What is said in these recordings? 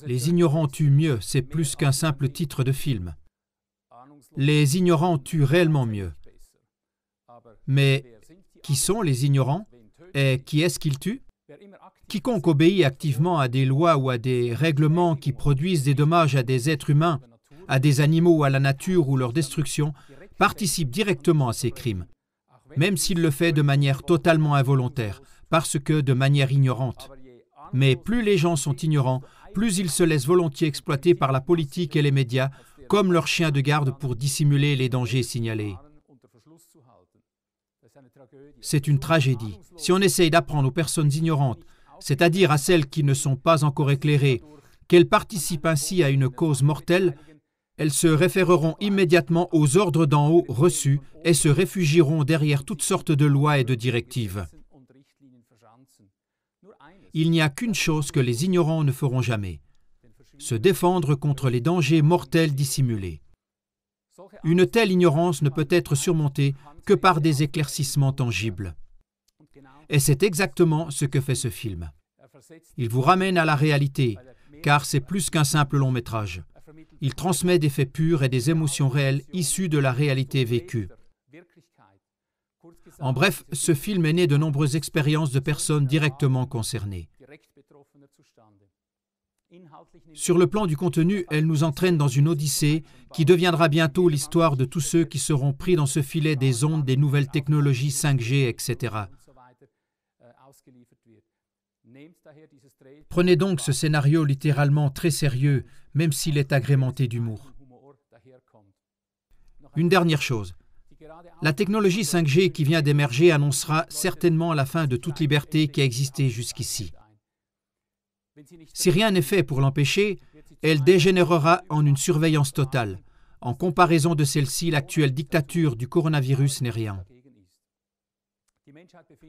Les ignorants tuent mieux, c'est plus qu'un simple titre de film. Les ignorants tuent réellement mieux. Mais qui sont les ignorants et qui est-ce qu'ils tuent? Quiconque obéit activement à des lois ou à des règlements qui produisent des dommages à des êtres humains, à des animaux ou à la nature ou leur destruction, participe directement à ces crimes, même s'il le fait de manière totalement involontaire, parce que de manière ignorante. Mais plus les gens sont ignorants, plus ils se laissent volontiers exploiter par la politique et les médias, comme leurs chiens de garde pour dissimuler les dangers signalés. C'est une tragédie. Si on essaye d'apprendre aux personnes ignorantes, c'est-à-dire à celles qui ne sont pas encore éclairées, qu'elles participent ainsi à une cause mortelle, elles se référeront immédiatement aux ordres d'en haut reçus et se réfugieront derrière toutes sortes de lois et de directives. Il n'y a qu'une chose que les ignorants ne feront jamais, se défendre contre les dangers mortels dissimulés. Une telle ignorance ne peut être surmontée que par des éclaircissements tangibles. Et c'est exactement ce que fait ce film. Il vous ramène à la réalité, car c'est plus qu'un simple long métrage. Il transmet des faits purs et des émotions réelles issues de la réalité vécue. En bref, ce film est né de nombreuses expériences de personnes directement concernées. Sur le plan du contenu, elle nous entraîne dans une odyssée qui deviendra bientôt l'histoire de tous ceux qui seront pris dans ce filet des ondes des nouvelles technologies 5G, etc. Prenez donc ce scénario littéralement très sérieux, même s'il est agrémenté d'humour. Une dernière chose. La technologie 5G qui vient d'émerger annoncera certainement la fin de toute liberté qui a existé jusqu'ici. Si rien n'est fait pour l'empêcher, elle dégénérera en une surveillance totale. En comparaison de celle-ci, l'actuelle dictature du coronavirus n'est rien.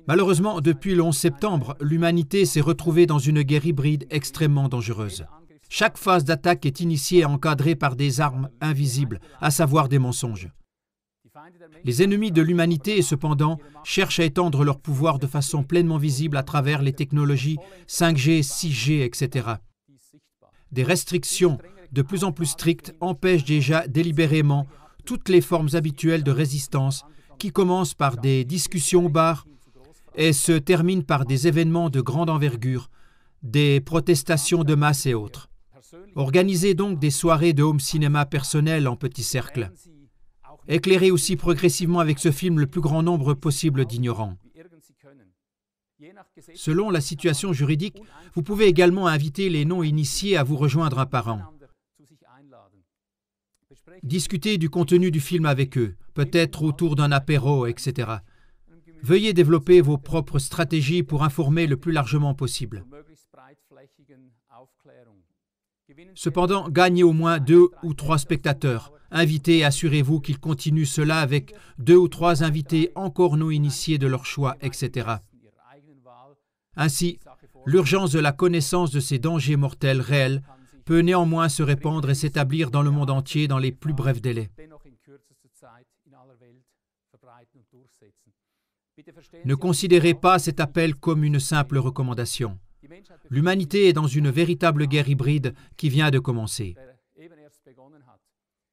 Malheureusement, depuis le 11 septembre, l'humanité s'est retrouvée dans une guerre hybride extrêmement dangereuse. Chaque phase d'attaque est initiée et encadrée par des armes invisibles, à savoir des mensonges. Les ennemis de l'humanité, cependant, cherchent à étendre leur pouvoir de façon pleinement visible à travers les technologies 5G, 6G, etc. Des restrictions de plus en plus strictes empêchent déjà délibérément toutes les formes habituelles de résistance qui commencent par des discussions au bar et se terminent par des événements de grande envergure, des protestations de masse et autres. Organisez donc des soirées de home cinéma personnel en petits cercles. Éclairez aussi progressivement avec ce film le plus grand nombre possible d'ignorants. Selon la situation juridique, vous pouvez également inviter les non-initiés à vous rejoindre un par an. Discutez du contenu du film avec eux, peut-être autour d'un apéro, etc. Veuillez développer vos propres stratégies pour informer le plus largement possible. Cependant, gagnez au moins 2 ou 3 spectateurs. Invitez et assurez-vous qu'ils continuent cela avec 2 ou 3 invités encore non initiés de leur choix, etc. Ainsi, l'urgence de la connaissance de ces dangers mortels réels peut néanmoins se répandre et s'établir dans le monde entier dans les plus brefs délais. Ne considérez pas cet appel comme une simple recommandation. L'humanité est dans une véritable guerre hybride qui vient de commencer.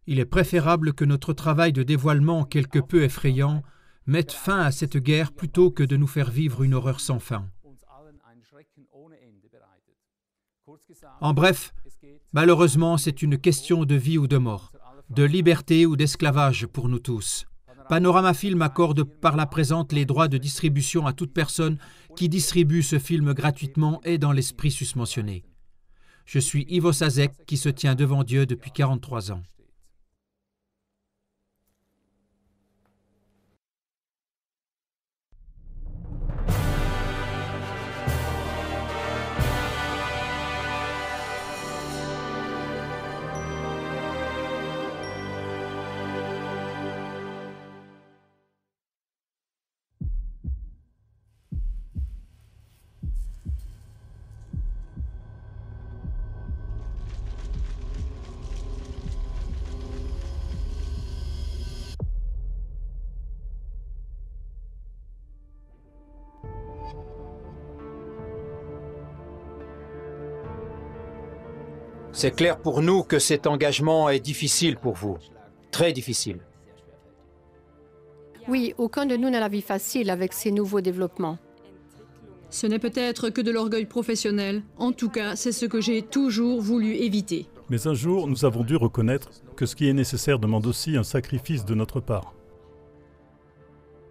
Il est préférable que notre travail de dévoilement quelque peu effrayant mette fin à cette guerre plutôt que de nous faire vivre une horreur sans fin. En bref, malheureusement, c'est une question de vie ou de mort, de liberté ou d'esclavage pour nous tous. Panorama Film accorde par la présente les droits de distribution à toute personne qui distribue ce film gratuitement et dans l'esprit susmentionné. Je suis Ivo Sazek qui se tient devant Dieu depuis 43 ans. C'est clair pour nous que cet engagement est difficile pour vous. Très difficile. Oui, aucun de nous n'a la vie facile avec ces nouveaux développements. Ce n'est peut-être que de l'orgueil professionnel. En tout cas, c'est ce que j'ai toujours voulu éviter. Mais un jour, nous avons dû reconnaître que ce qui est nécessaire demande aussi un sacrifice de notre part.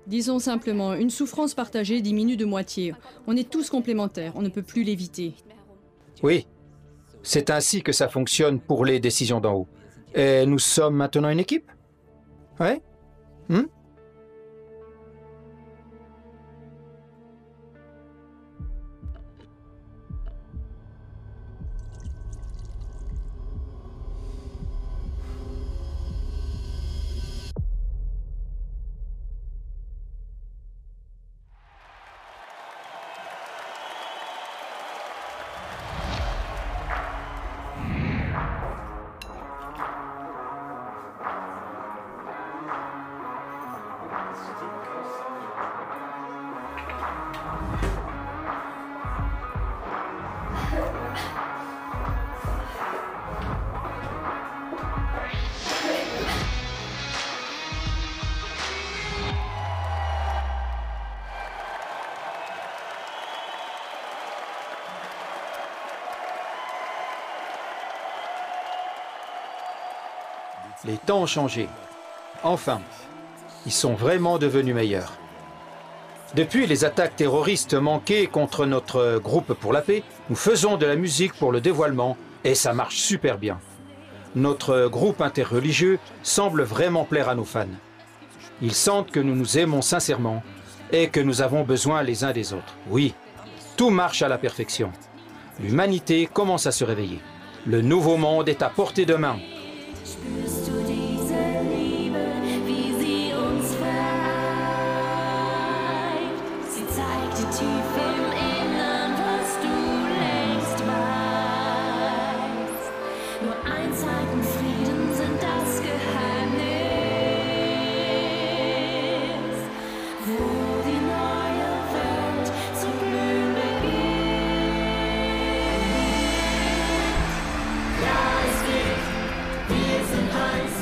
Disons simplement, une souffrance partagée diminue de moitié. On est tous complémentaires, on ne peut plus l'éviter. Oui, c'est ainsi que ça fonctionne pour les décisions d'en haut. Et nous sommes maintenant une équipe? Ouais? Les temps ont changé. Enfin, ils sont vraiment devenus meilleurs. Depuis les attaques terroristes manquées contre notre groupe pour la paix, nous faisons de la musique pour le dévoilement et ça marche super bien. Notre groupe interreligieux semble vraiment plaire à nos fans. Ils sentent que nous nous aimons sincèrement et que nous avons besoin les uns des autres. Oui, tout marche à la perfection. L'humanité commence à se réveiller. Le nouveau monde est à portée de main. Spürst du diese Liebe, wie sie uns vereint? Sie zeigt dir tief im Innern, was du längst weißt. Nur Einheit und Frieden sind das Geheimnis, wo die neue Welt zu blühen beginnt. Ja, es geht. Wir sind eins,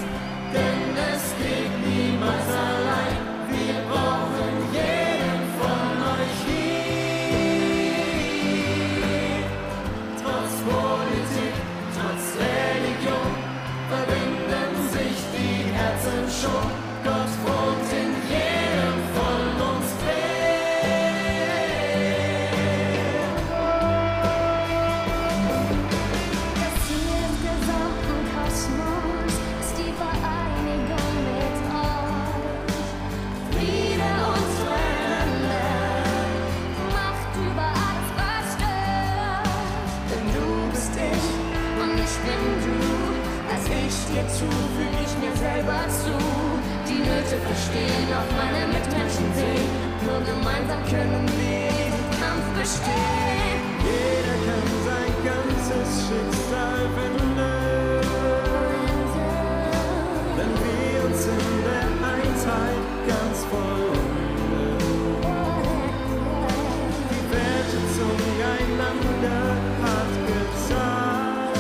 denn es geht niemals allein. Wir brauchen jeden von euch hier. Trotz Politik, trotz Religion, verbinden sich die Herzen schon. Gott wohnt in jedem von uns drin. Das Ziel des gesamten Kosmos ist die Vereinigung mit euch. Friede und Füreinander, Macht über alles, was stört. Denn du bist ich und ich bin du. Was ich dir füge ich mir selber zu. Die Nöte verstehen, auch meine Mitmenschen sehen. Nur gemeinsam können wir diesen Kampf bestehen. Jeder kann sein ganzes Schicksal finden, wenn wir uns in der Einheit ganz vollbringen. Die Wertschätzung einander hat gezeigt,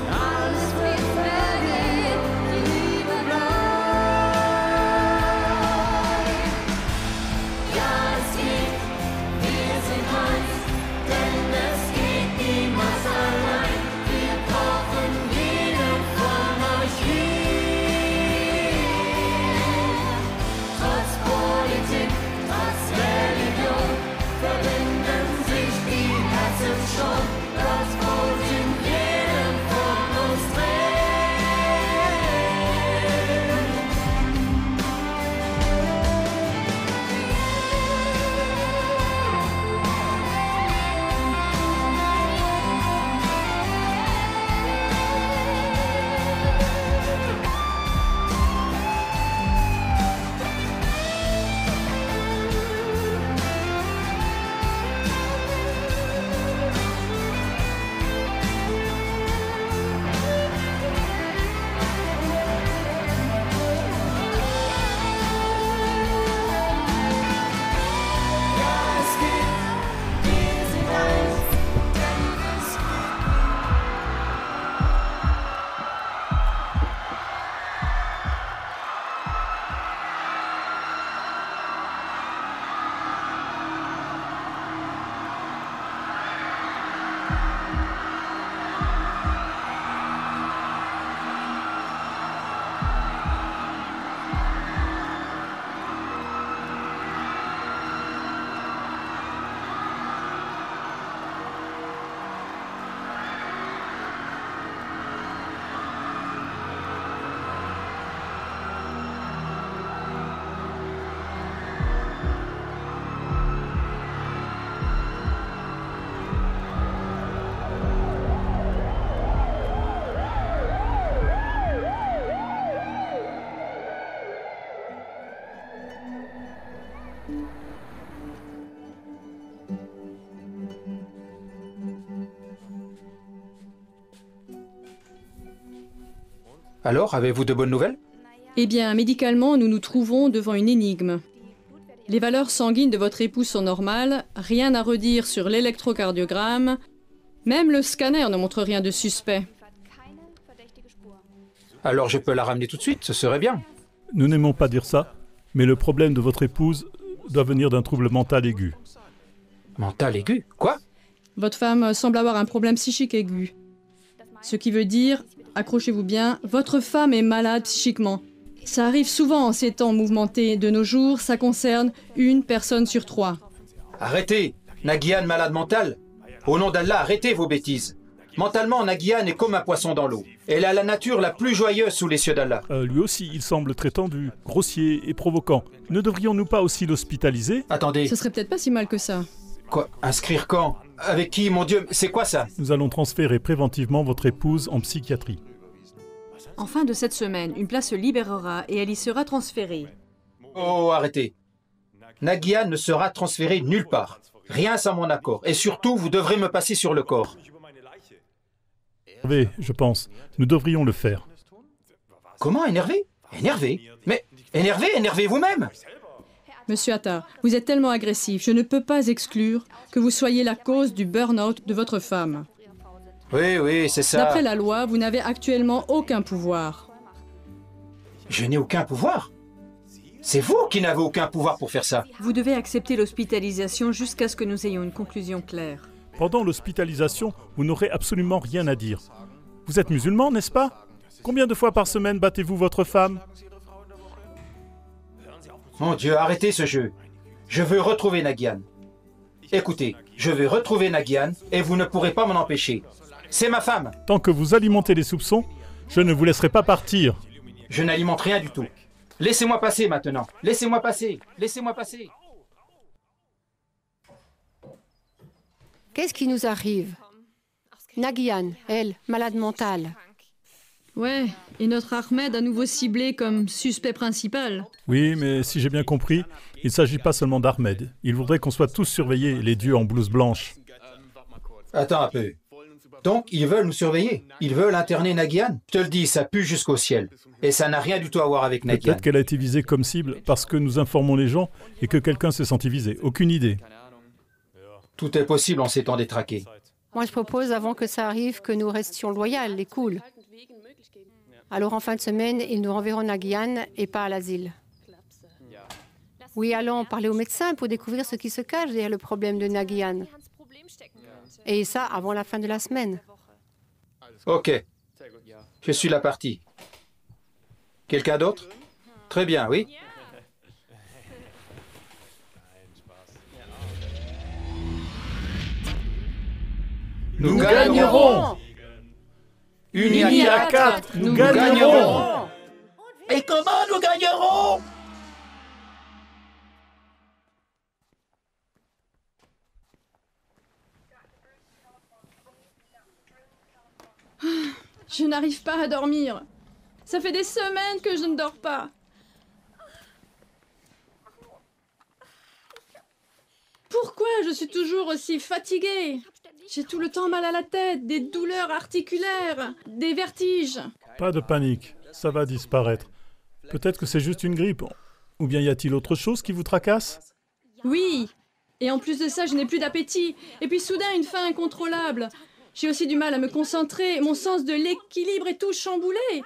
alles wird vergehen, die Liebe bleibt. Ja, es geht, wir sind eins, Alors, avez-vous de bonnes nouvelles? Eh bien, médicalement, nous nous trouvons devant une énigme. Les valeurs sanguines de votre épouse sont normales, rien à redire sur l'électrocardiogramme, même le scanner ne montre rien de suspect. Alors je peux la ramener tout de suite, ce serait bien. Nous n'aimons pas dire ça, mais le problème de votre épouse doit venir d'un trouble mental aigu. Mental aigu? Quoi? Votre femme semble avoir un problème psychique aigu. Ce qui veut dire, accrochez-vous bien, votre femme est malade psychiquement. Ça arrive souvent en ces temps mouvementés de nos jours, ça concerne une personne sur 3. Arrêtez! Nagihan malade mental? Au nom d'Allah, arrêtez vos bêtises. Mentalement, Nagihan est comme un poisson dans l'eau. Elle a la nature la plus joyeuse sous les cieux d'Allah. Lui aussi, il semble très tendu, grossier et provoquant. Ne devrions-nous pas aussi l'hospitaliser? Attendez, Ce serait peut-être pas si mal que ça. quoi? Inscrire quand? Avec qui, mon Dieu? C'est quoi ça? Nous allons transférer préventivement votre épouse en psychiatrie. En fin de cette semaine, une place se libérera et elle y sera transférée. Oh, arrêtez. Nagihan ne sera transféré nulle part. Rien sans mon accord. Et surtout, vous devrez me passer sur le corps. Hervé, je pense, nous devrions le faire. Comment, énervé? Énervé? Mais énervé vous-même! Monsieur Attar, vous êtes tellement agressif, je ne peux pas exclure que vous soyez la cause du burn-out de votre femme. Oui, c'est ça. D'après la loi, vous n'avez actuellement aucun pouvoir. Je n'ai aucun pouvoir. C'est vous qui n'avez aucun pouvoir pour faire ça. Vous devez accepter l'hospitalisation jusqu'à ce que nous ayons une conclusion claire. Pendant l'hospitalisation, vous n'aurez absolument rien à dire. Vous êtes musulman, n'est-ce pas? Combien de fois par semaine battez-vous votre femme? Mon Dieu, arrêtez ce jeu. Je veux retrouver Nagihan. Écoutez, je veux retrouver Nagihan et vous ne pourrez pas m'en empêcher. C'est ma femme. Tant que vous alimentez les soupçons, je ne vous laisserai pas partir. Je n'alimente rien du tout. Laissez-moi passer maintenant. Laissez-moi passer. Laissez-moi passer. Qu'est-ce qui nous arrive? Nagihan, elle, malade mentale. Ouais, et notre Ahmed à nouveau ciblé comme suspect principal. Oui, mais si j'ai bien compris, il ne s'agit pas seulement d'Ahmed. Il voudrait qu'on soit tous surveillés, les dieux en blouse blanche. Attends un peu. Donc, ils veulent nous surveiller. Ils veulent interner Nagihan. Je te le dis, ça pue jusqu'au ciel. Et ça n'a rien du tout à voir avec Nagihan. Peut-être qu'elle a été visée comme cible parce que nous informons les gens et que quelqu'un s'est senti visé. Aucune idée. Tout est possible en ces temps détraqués. Moi, je propose, avant que ça arrive, que nous restions loyales et cool. Alors, en fin de semaine, ils nous renverront Nagihan et pas à l'asile. Oui, allons parler au médecin pour découvrir ce qui se cache derrière le problème de Nagihan. Et ça, avant la fin de la semaine. Ok. Je suis la partie. Quelqu'un d'autre? Très bien, oui. Nous gagnerons! Unis à 4, nous gagnerons! Et comment nous gagnerons? Je n'arrive pas à dormir. Ça fait des semaines que je ne dors pas. Pourquoi je suis toujours aussi fatiguée? J'ai tout le temps mal à la tête, des douleurs articulaires, des vertiges. Pas de panique, ça va disparaître. Peut-être que c'est juste une grippe. Ou bien y a-t-il autre chose qui vous tracasse? Oui, et en plus de ça, je n'ai plus d'appétit. Et puis soudain, une faim incontrôlable. J'ai aussi du mal à me concentrer, mon sens de l'équilibre est tout chamboulé.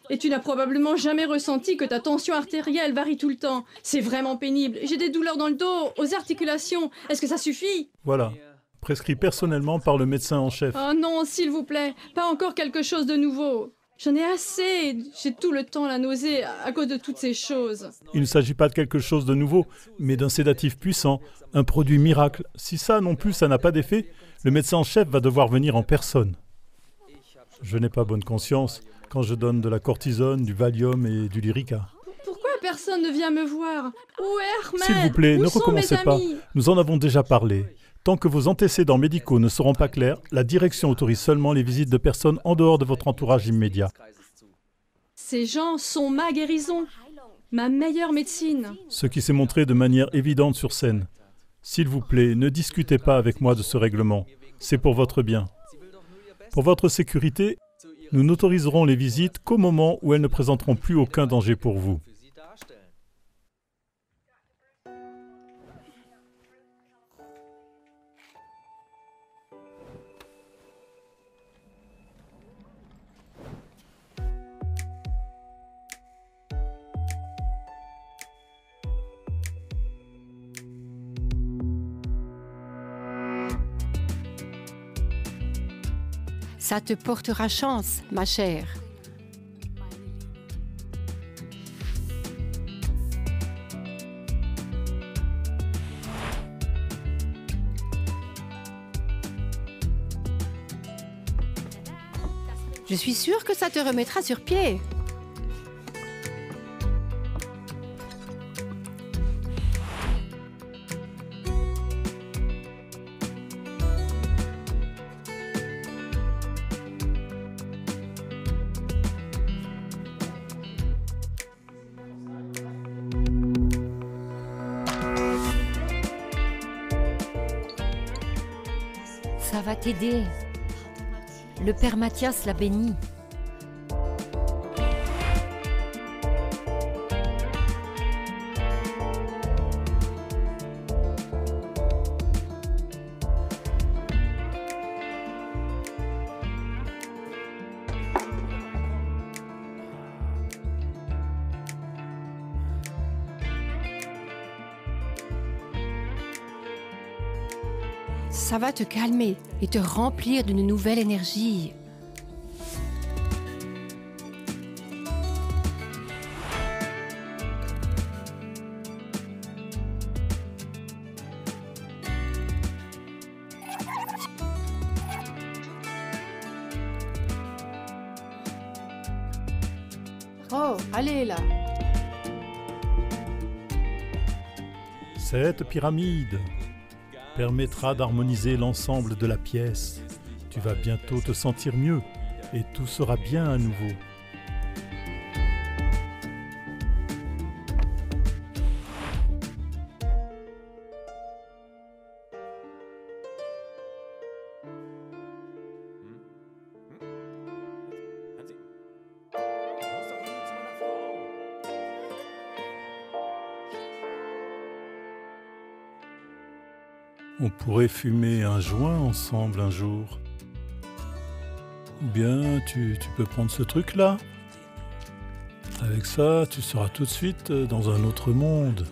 Et tu n'as probablement jamais ressenti que ta tension artérielle varie tout le temps. C'est vraiment pénible. J'ai des douleurs dans le dos, aux articulations. Est-ce que ça suffit? Voilà, prescrit personnellement par le médecin en chef. Oh non, s'il vous plaît, pas encore quelque chose de nouveau. J'en ai assez. J'ai tout le temps la nausée à cause de toutes ces choses. Il ne s'agit pas de quelque chose de nouveau, mais d'un sédatif puissant, un produit miracle. Si ça non plus, ça n'a pas d'effet, le médecin en chef va devoir venir en personne. Je n'ai pas bonne conscience quand je donne de la cortisone, du Valium et du Lyrica. Pourquoi personne ne vient me voir? Où est Ahmed? S'il vous plaît, Où ne sont recommencez mes pas. amis? Nous en avons déjà parlé. Tant que vos antécédents médicaux ne seront pas clairs, la direction autorise seulement les visites de personnes en dehors de votre entourage immédiat. Ces gens sont ma guérison, ma meilleure médecine. Ce qui s'est montré de manière évidente sur scène. S'il vous plaît, ne discutez pas avec moi de ce règlement. C'est pour votre bien. Pour votre sécurité Nous n'autoriserons les visites qu'au moment où elles ne présenteront plus aucun danger pour vous. Ça te portera chance, ma chère. Je suis sûre que ça te remettra sur pied. Ça va t'aider. Le père Mathias l'a béni. Ça va te calmer et te remplir d'une nouvelle énergie. Oh, allez là. Cette pyramide permettra d'harmoniser l'ensemble de la pièce. Tu vas bientôt te sentir mieux et tout sera bien à nouveau. On pourrait fumer un joint ensemble un jour. Ou bien tu peux prendre ce truc-là. Avec ça, tu seras tout de suite dans un autre monde.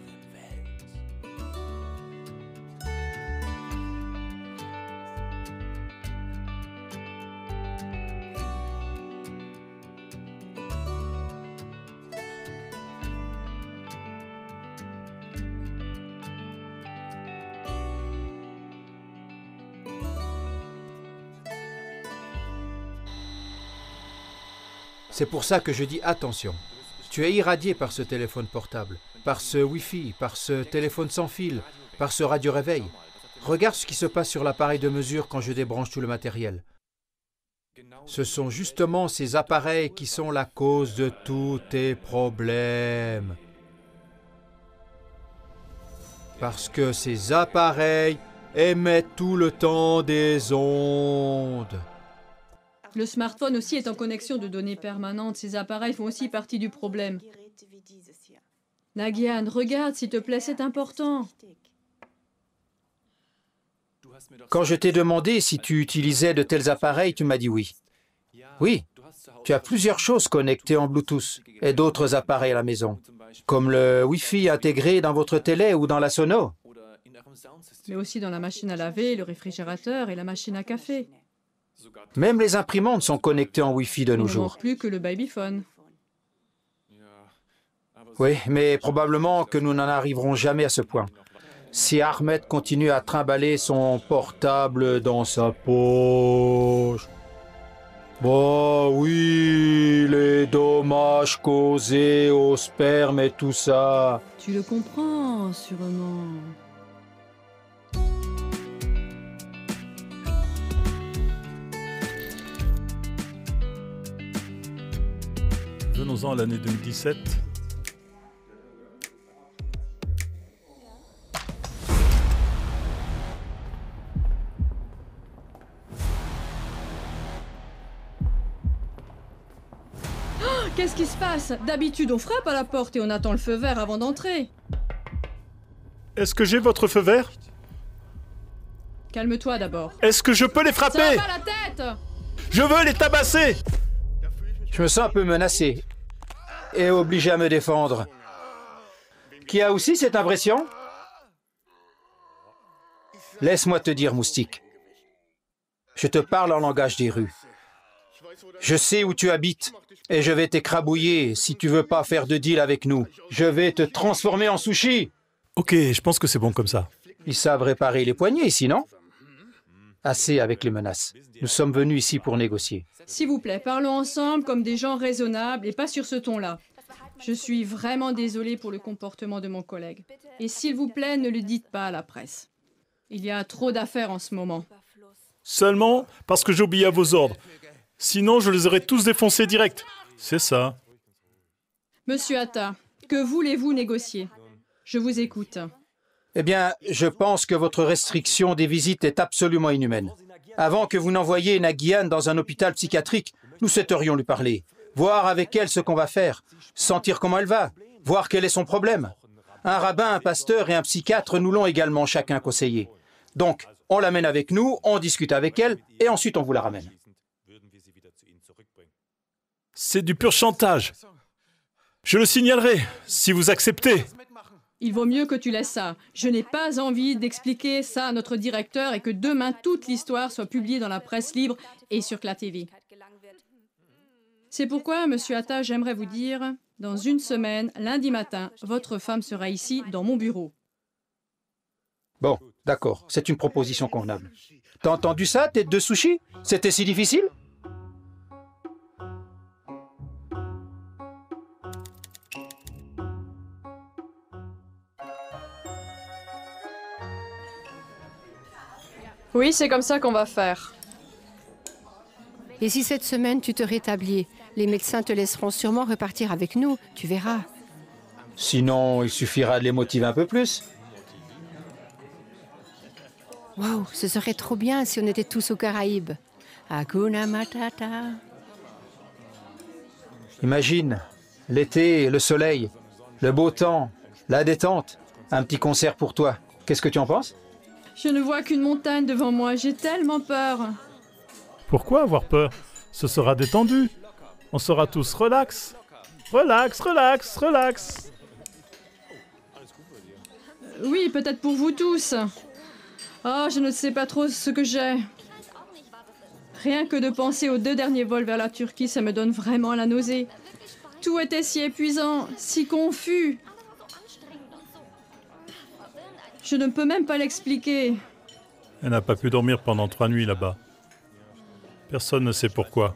C'est pour ça que je dis attention. Tu es irradié par ce téléphone portable, par ce Wi-Fi, par ce téléphone sans fil, par ce radio-réveil. Regarde ce qui se passe sur l'appareil de mesure quand je débranche tout le matériel. Ce sont justement ces appareils qui sont la cause de tous tes problèmes. Parce que ces appareils émettent tout le temps des ondes. Le smartphone aussi est en connexion de données permanentes. Ces appareils font aussi partie du problème. Nagian, regarde, s'il te plaît, c'est important. Quand je t'ai demandé si tu utilisais de tels appareils, tu m'as dit oui. Oui, tu as plusieurs choses connectées en Bluetooth et d'autres appareils à la maison, comme le Wi-Fi intégré dans votre télé ou dans la sono. Mais aussi dans la machine à laver, le réfrigérateur et la machine à café. Même les imprimantes sont connectées en Wi-Fi de Il nos ne jours. manque plus que le babyphone. Oui, mais probablement que nous n'en arriverons jamais à ce point. Si Ahmed continue à trimballer son portable dans sa poche. Bah oui, les dommages causés au sperme et tout ça. Tu le comprends, sûrement. Venons-en à l'année 2017. Qu'est-ce qui se passe? D'habitude, on frappe à la porte et on attend le feu vert avant d'entrer. Est-ce que j'ai votre feu vert? Calme-toi d'abord. Est-ce que je peux les Ça va frapper? pas la tête! Je veux les tabasser! Je me sens un peu menacé et obligé à me défendre. Qui a aussi cette impression? Laisse-moi te dire, Moustique. Je te parle en langage des rues. Je sais où tu habites et je vais t'écrabouiller si tu veux pas faire de deal avec nous. Je vais te transformer en sushi. Ok, je pense que c'est bon comme ça. Ils savent réparer les poignets ici, non? Assez avec les menaces. Nous sommes venus ici pour négocier. S'il vous plaît, parlons ensemble comme des gens raisonnables et pas sur ce ton-là. Je suis vraiment désolée pour le comportement de mon collègue. Et s'il vous plaît, ne le dites pas à la presse. Il y a trop d'affaires en ce moment. Seulement parce que j'obéis à vos ordres. Sinon, je les aurais tous défoncés direct. C'est ça. Monsieur Atta, que voulez-vous négocier? Je vous écoute. Eh bien, je pense que votre restriction des visites est absolument inhumaine. Avant que vous n'envoyiez Nagihan dans un hôpital psychiatrique, nous souhaiterions lui parler, voir avec elle ce qu'on va faire, sentir comment elle va, voir quel est son problème. Un rabbin, un pasteur et un psychiatre nous l'ont également chacun conseillé. Donc, on l'amène avec nous, on discute avec elle et ensuite on vous la ramène. C'est du pur chantage. Je le signalerai, si vous acceptez. Il vaut mieux que tu laisses ça. Je n'ai pas envie d'expliquer ça à notre directeur et que demain, toute l'histoire soit publiée dans la presse libre et sur la TV. C'est pourquoi, monsieur Atta, j'aimerais vous dire, dans une semaine, lundi matin, votre femme sera ici, dans mon bureau. Bon, d'accord, c'est une proposition convenable. T'as entendu ça, tête de sushi? C'était si difficile? Oui, c'est comme ça qu'on va faire. Et si cette semaine tu te rétablis, les médecins te laisseront sûrement repartir avec nous, tu verras. Sinon, il suffira de les motiver un peu plus. Waouh, ce serait trop bien si on était tous aux Caraïbes. Hakuna Matata. Imagine, l'été, le soleil, le beau temps, la détente, un petit concert pour toi. Qu'est-ce que tu en penses? Je ne vois qu'une montagne devant moi, j'ai tellement peur. Pourquoi avoir peur? Ce sera détendu. On sera tous relax. Relax, relax, relax. Oui, peut-être pour vous tous. Oh, je ne sais pas trop ce que j'ai. Rien que de penser aux 2 derniers vols vers la Turquie, ça me donne vraiment la nausée. Tout était si épuisant, si confus. Je ne peux même pas l'expliquer. Elle n'a pas pu dormir pendant 3 nuits là-bas. Personne ne sait pourquoi.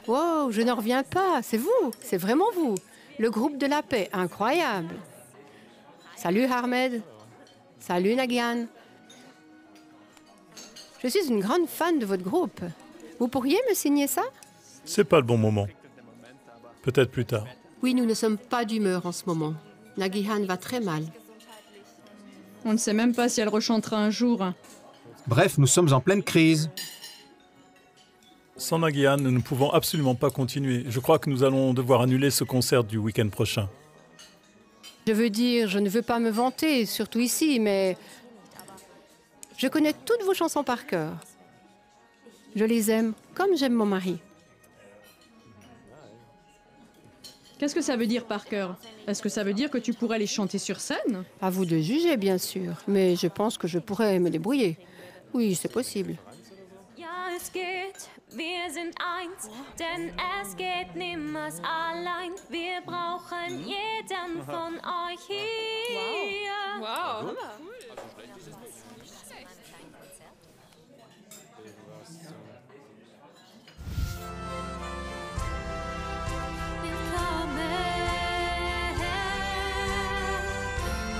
Wow, je n'en reviens pas, c'est vous, c'est vraiment vous. Le groupe de la paix, incroyable. Salut Ahmed. Salut Nagihan. Je suis une grande fan de votre groupe. Vous pourriez me signer ça? C'est pas le bon moment. Peut-être plus tard. Oui, nous ne sommes pas d'humeur en ce moment. Nagihan va très mal. On ne sait même pas si elle rechantera un jour. Bref, nous sommes en pleine crise. Sans Nagihan, nous ne pouvons absolument pas continuer. Je crois que nous allons devoir annuler ce concert du week-end prochain. Je veux dire, je ne veux pas me vanter, surtout ici, mais je connais toutes vos chansons par cœur. Je les aime comme j'aime mon mari. Qu'est-ce que ça veut dire par cœur? Est-ce que ça veut dire que tu pourrais les chanter sur scène? À vous de juger, bien sûr, mais je pense que je pourrais me débrouiller. Oui, c'est possible. Ja, es geht, wir sind eins, denn es geht niemals allein. Wir brauchen jeden von euch hier. Wow. Willkommen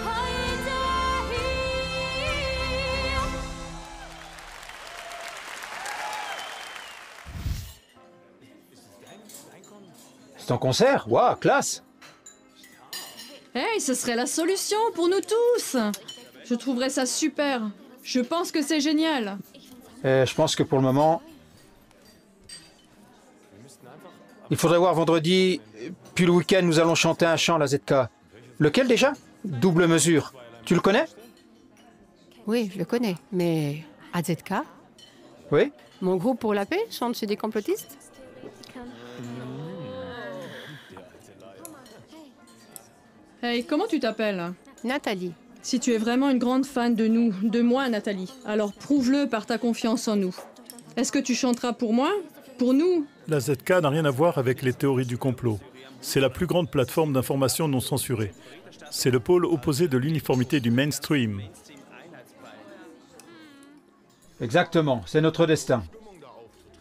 heute hier. C'est ton concert? Waouh, classe! Hey, ce serait la solution pour nous tous. Je trouverais ça super. Je pense que c'est génial. Je pense que pour le moment, il faudrait voir vendredi, puis le week-end, nous allons chanter un chant, la ZK. Lequel déjà? Double mesure. Tu le connais? Oui, je le connais, mais AZK, Oui? mon groupe pour la paix, chante chez des complotistes. Hey, comment tu t'appelles? Nathalie, Si tu es vraiment une grande fan de nous, de moi, Nathalie, alors prouve-le par ta confiance en nous. Est-ce que tu chanteras pour moi? Pour nous? La ZK n'a rien à voir avec les théories du complot. C'est la plus grande plateforme d'information non censurée. C'est le pôle opposé de l'uniformité du mainstream. Exactement, c'est notre destin.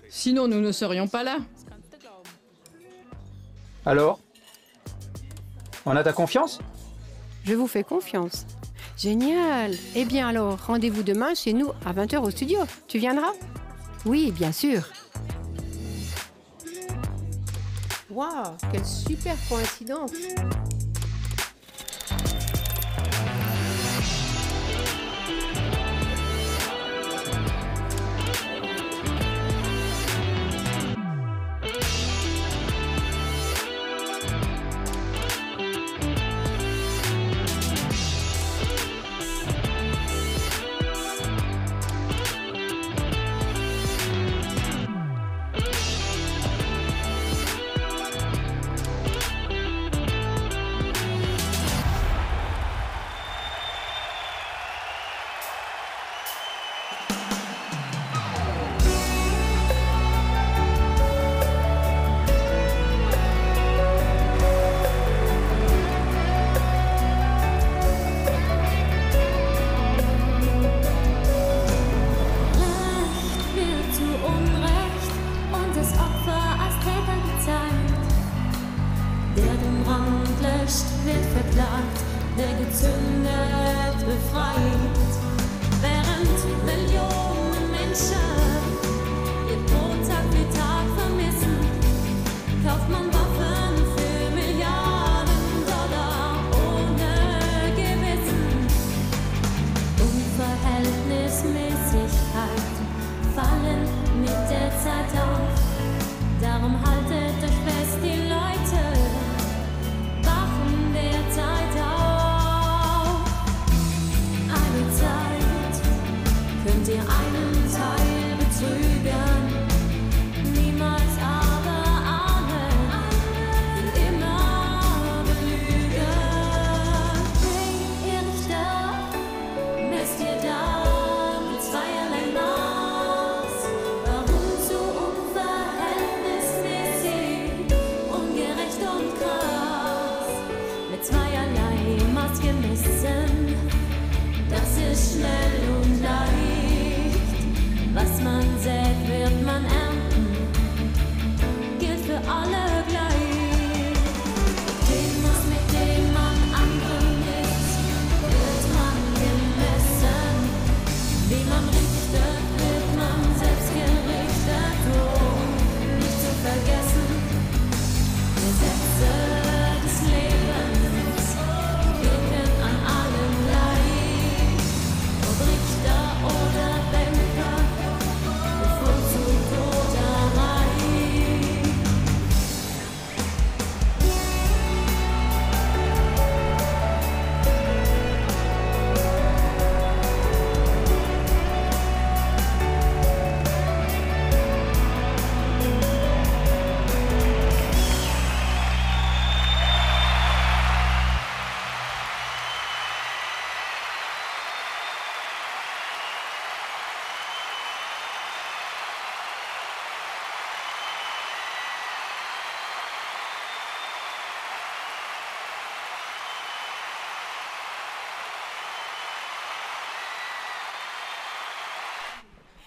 Sinon, nous ne serions pas là. Alors? On a ta confiance? je vous fais confiance. Génial. Eh bien alors, rendez-vous demain chez nous à 20h au studio. Tu viendras? Oui, bien sûr. Waouh, quelle super coïncidence. Recht wird zu Unrecht und das Opfer als Täter gezeigt. Der den Brand löscht, wird verklagt, der gezündet befreit. Während Millionen Menschen ihr Brot Tag für Tag vermissen, kauft man Waffen für Milliarden Dollar ohne Gewissen. Unverhältnismäßigkeiten fallen mit der Zeit auf. Darum haltet euch fest, die Leute wachen der Zeit auf. Eine Zeit könnt ihr einen Teil betrügen, niemals aber ahnen, für immer belügen. Hey, ihr Richter, messt ihr da mit zweierlei Maß? Warum so unverhältnismäßig, ungerecht und krass? Mit zweierlei Maß gemessen, das ist schnell und leicht. Was man sät, wird man ernten, gilt für alle gleich. Dem, was mit dem man anderen ist, wird man gemessen. Wie man richtet, wird man selbst gerichtet. Oh, nicht zu vergessen, Gesetze des Lebens wirken an allen gleich. Ob Richter oder Banker, bevorzugt oder reich.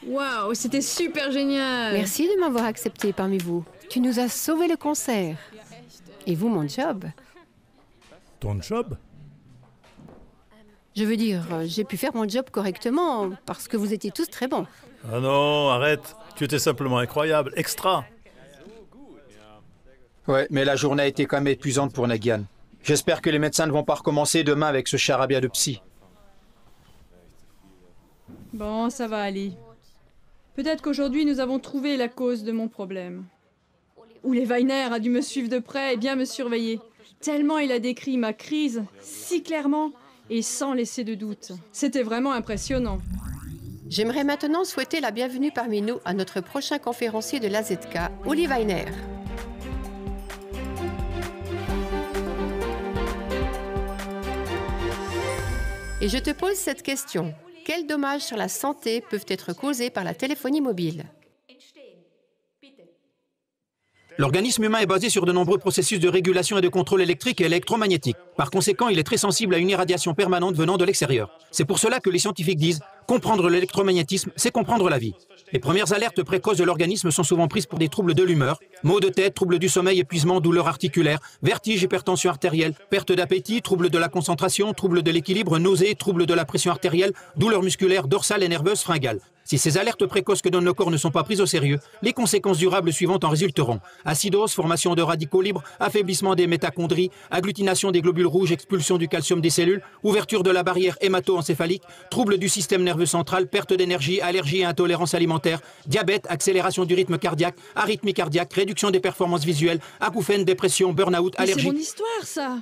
Waouh, c'était super génial. Merci de m'avoir accepté parmi vous. Tu nous as sauvé le concert. Et vous, mon job. Ton job? Je veux dire, j'ai pu faire mon job correctement parce que vous étiez tous très bons. Ah non, arrête. Tu étais simplement incroyable. Extra. Ouais, mais la journée a été quand même épuisante pour Nagian. J'espère que les médecins ne vont pas recommencer demain avec ce charabia de psy. Bon, ça va aller. Peut-être qu'aujourd'hui nous avons trouvé la cause de mon problème. Uli Weiner a dû me suivre de près et bien me surveiller. Tellement il a décrit ma crise si clairement et sans laisser de doute. C'était vraiment impressionnant. J'aimerais maintenant souhaiter la bienvenue parmi nous à notre prochain conférencier de l'AZK, Uli Weiner. Et je te pose cette question. Quels dommages sur la santé peuvent être causés par la téléphonie mobile? L'organisme humain est basé sur de nombreux processus de régulation et de contrôle électrique et électromagnétique. Par conséquent, il est très sensible à une irradiation permanente venant de l'extérieur. C'est pour cela que les scientifiques disent « comprendre l'électromagnétisme, c'est comprendre la vie ». Les premières alertes précoces de l'organisme sont souvent prises pour des troubles de l'humeur, maux de tête, troubles du sommeil, épuisement, douleurs articulaires, vertiges, hypertension artérielle, perte d'appétit, troubles de la concentration, troubles de l'équilibre, nausées, troubles de la pression artérielle, douleurs musculaires, dorsales et nerveuses, fringales. Si ces alertes précoces que donne le corps ne sont pas prises au sérieux, les conséquences durables suivantes en résulteront. Acidose, formation de radicaux libres, affaiblissement des mitochondries, agglutination des globules rouges, expulsion du calcium des cellules, ouverture de la barrière hémato-encéphalique, troubles du système nerveux central, perte d'énergie, allergie et intolérance alimentaire, diabète, accélération du rythme cardiaque, arythmie cardiaque, réduction des performances visuelles, acouphènes, dépression, burn-out, Mais allergie. c'est mon histoire, ça.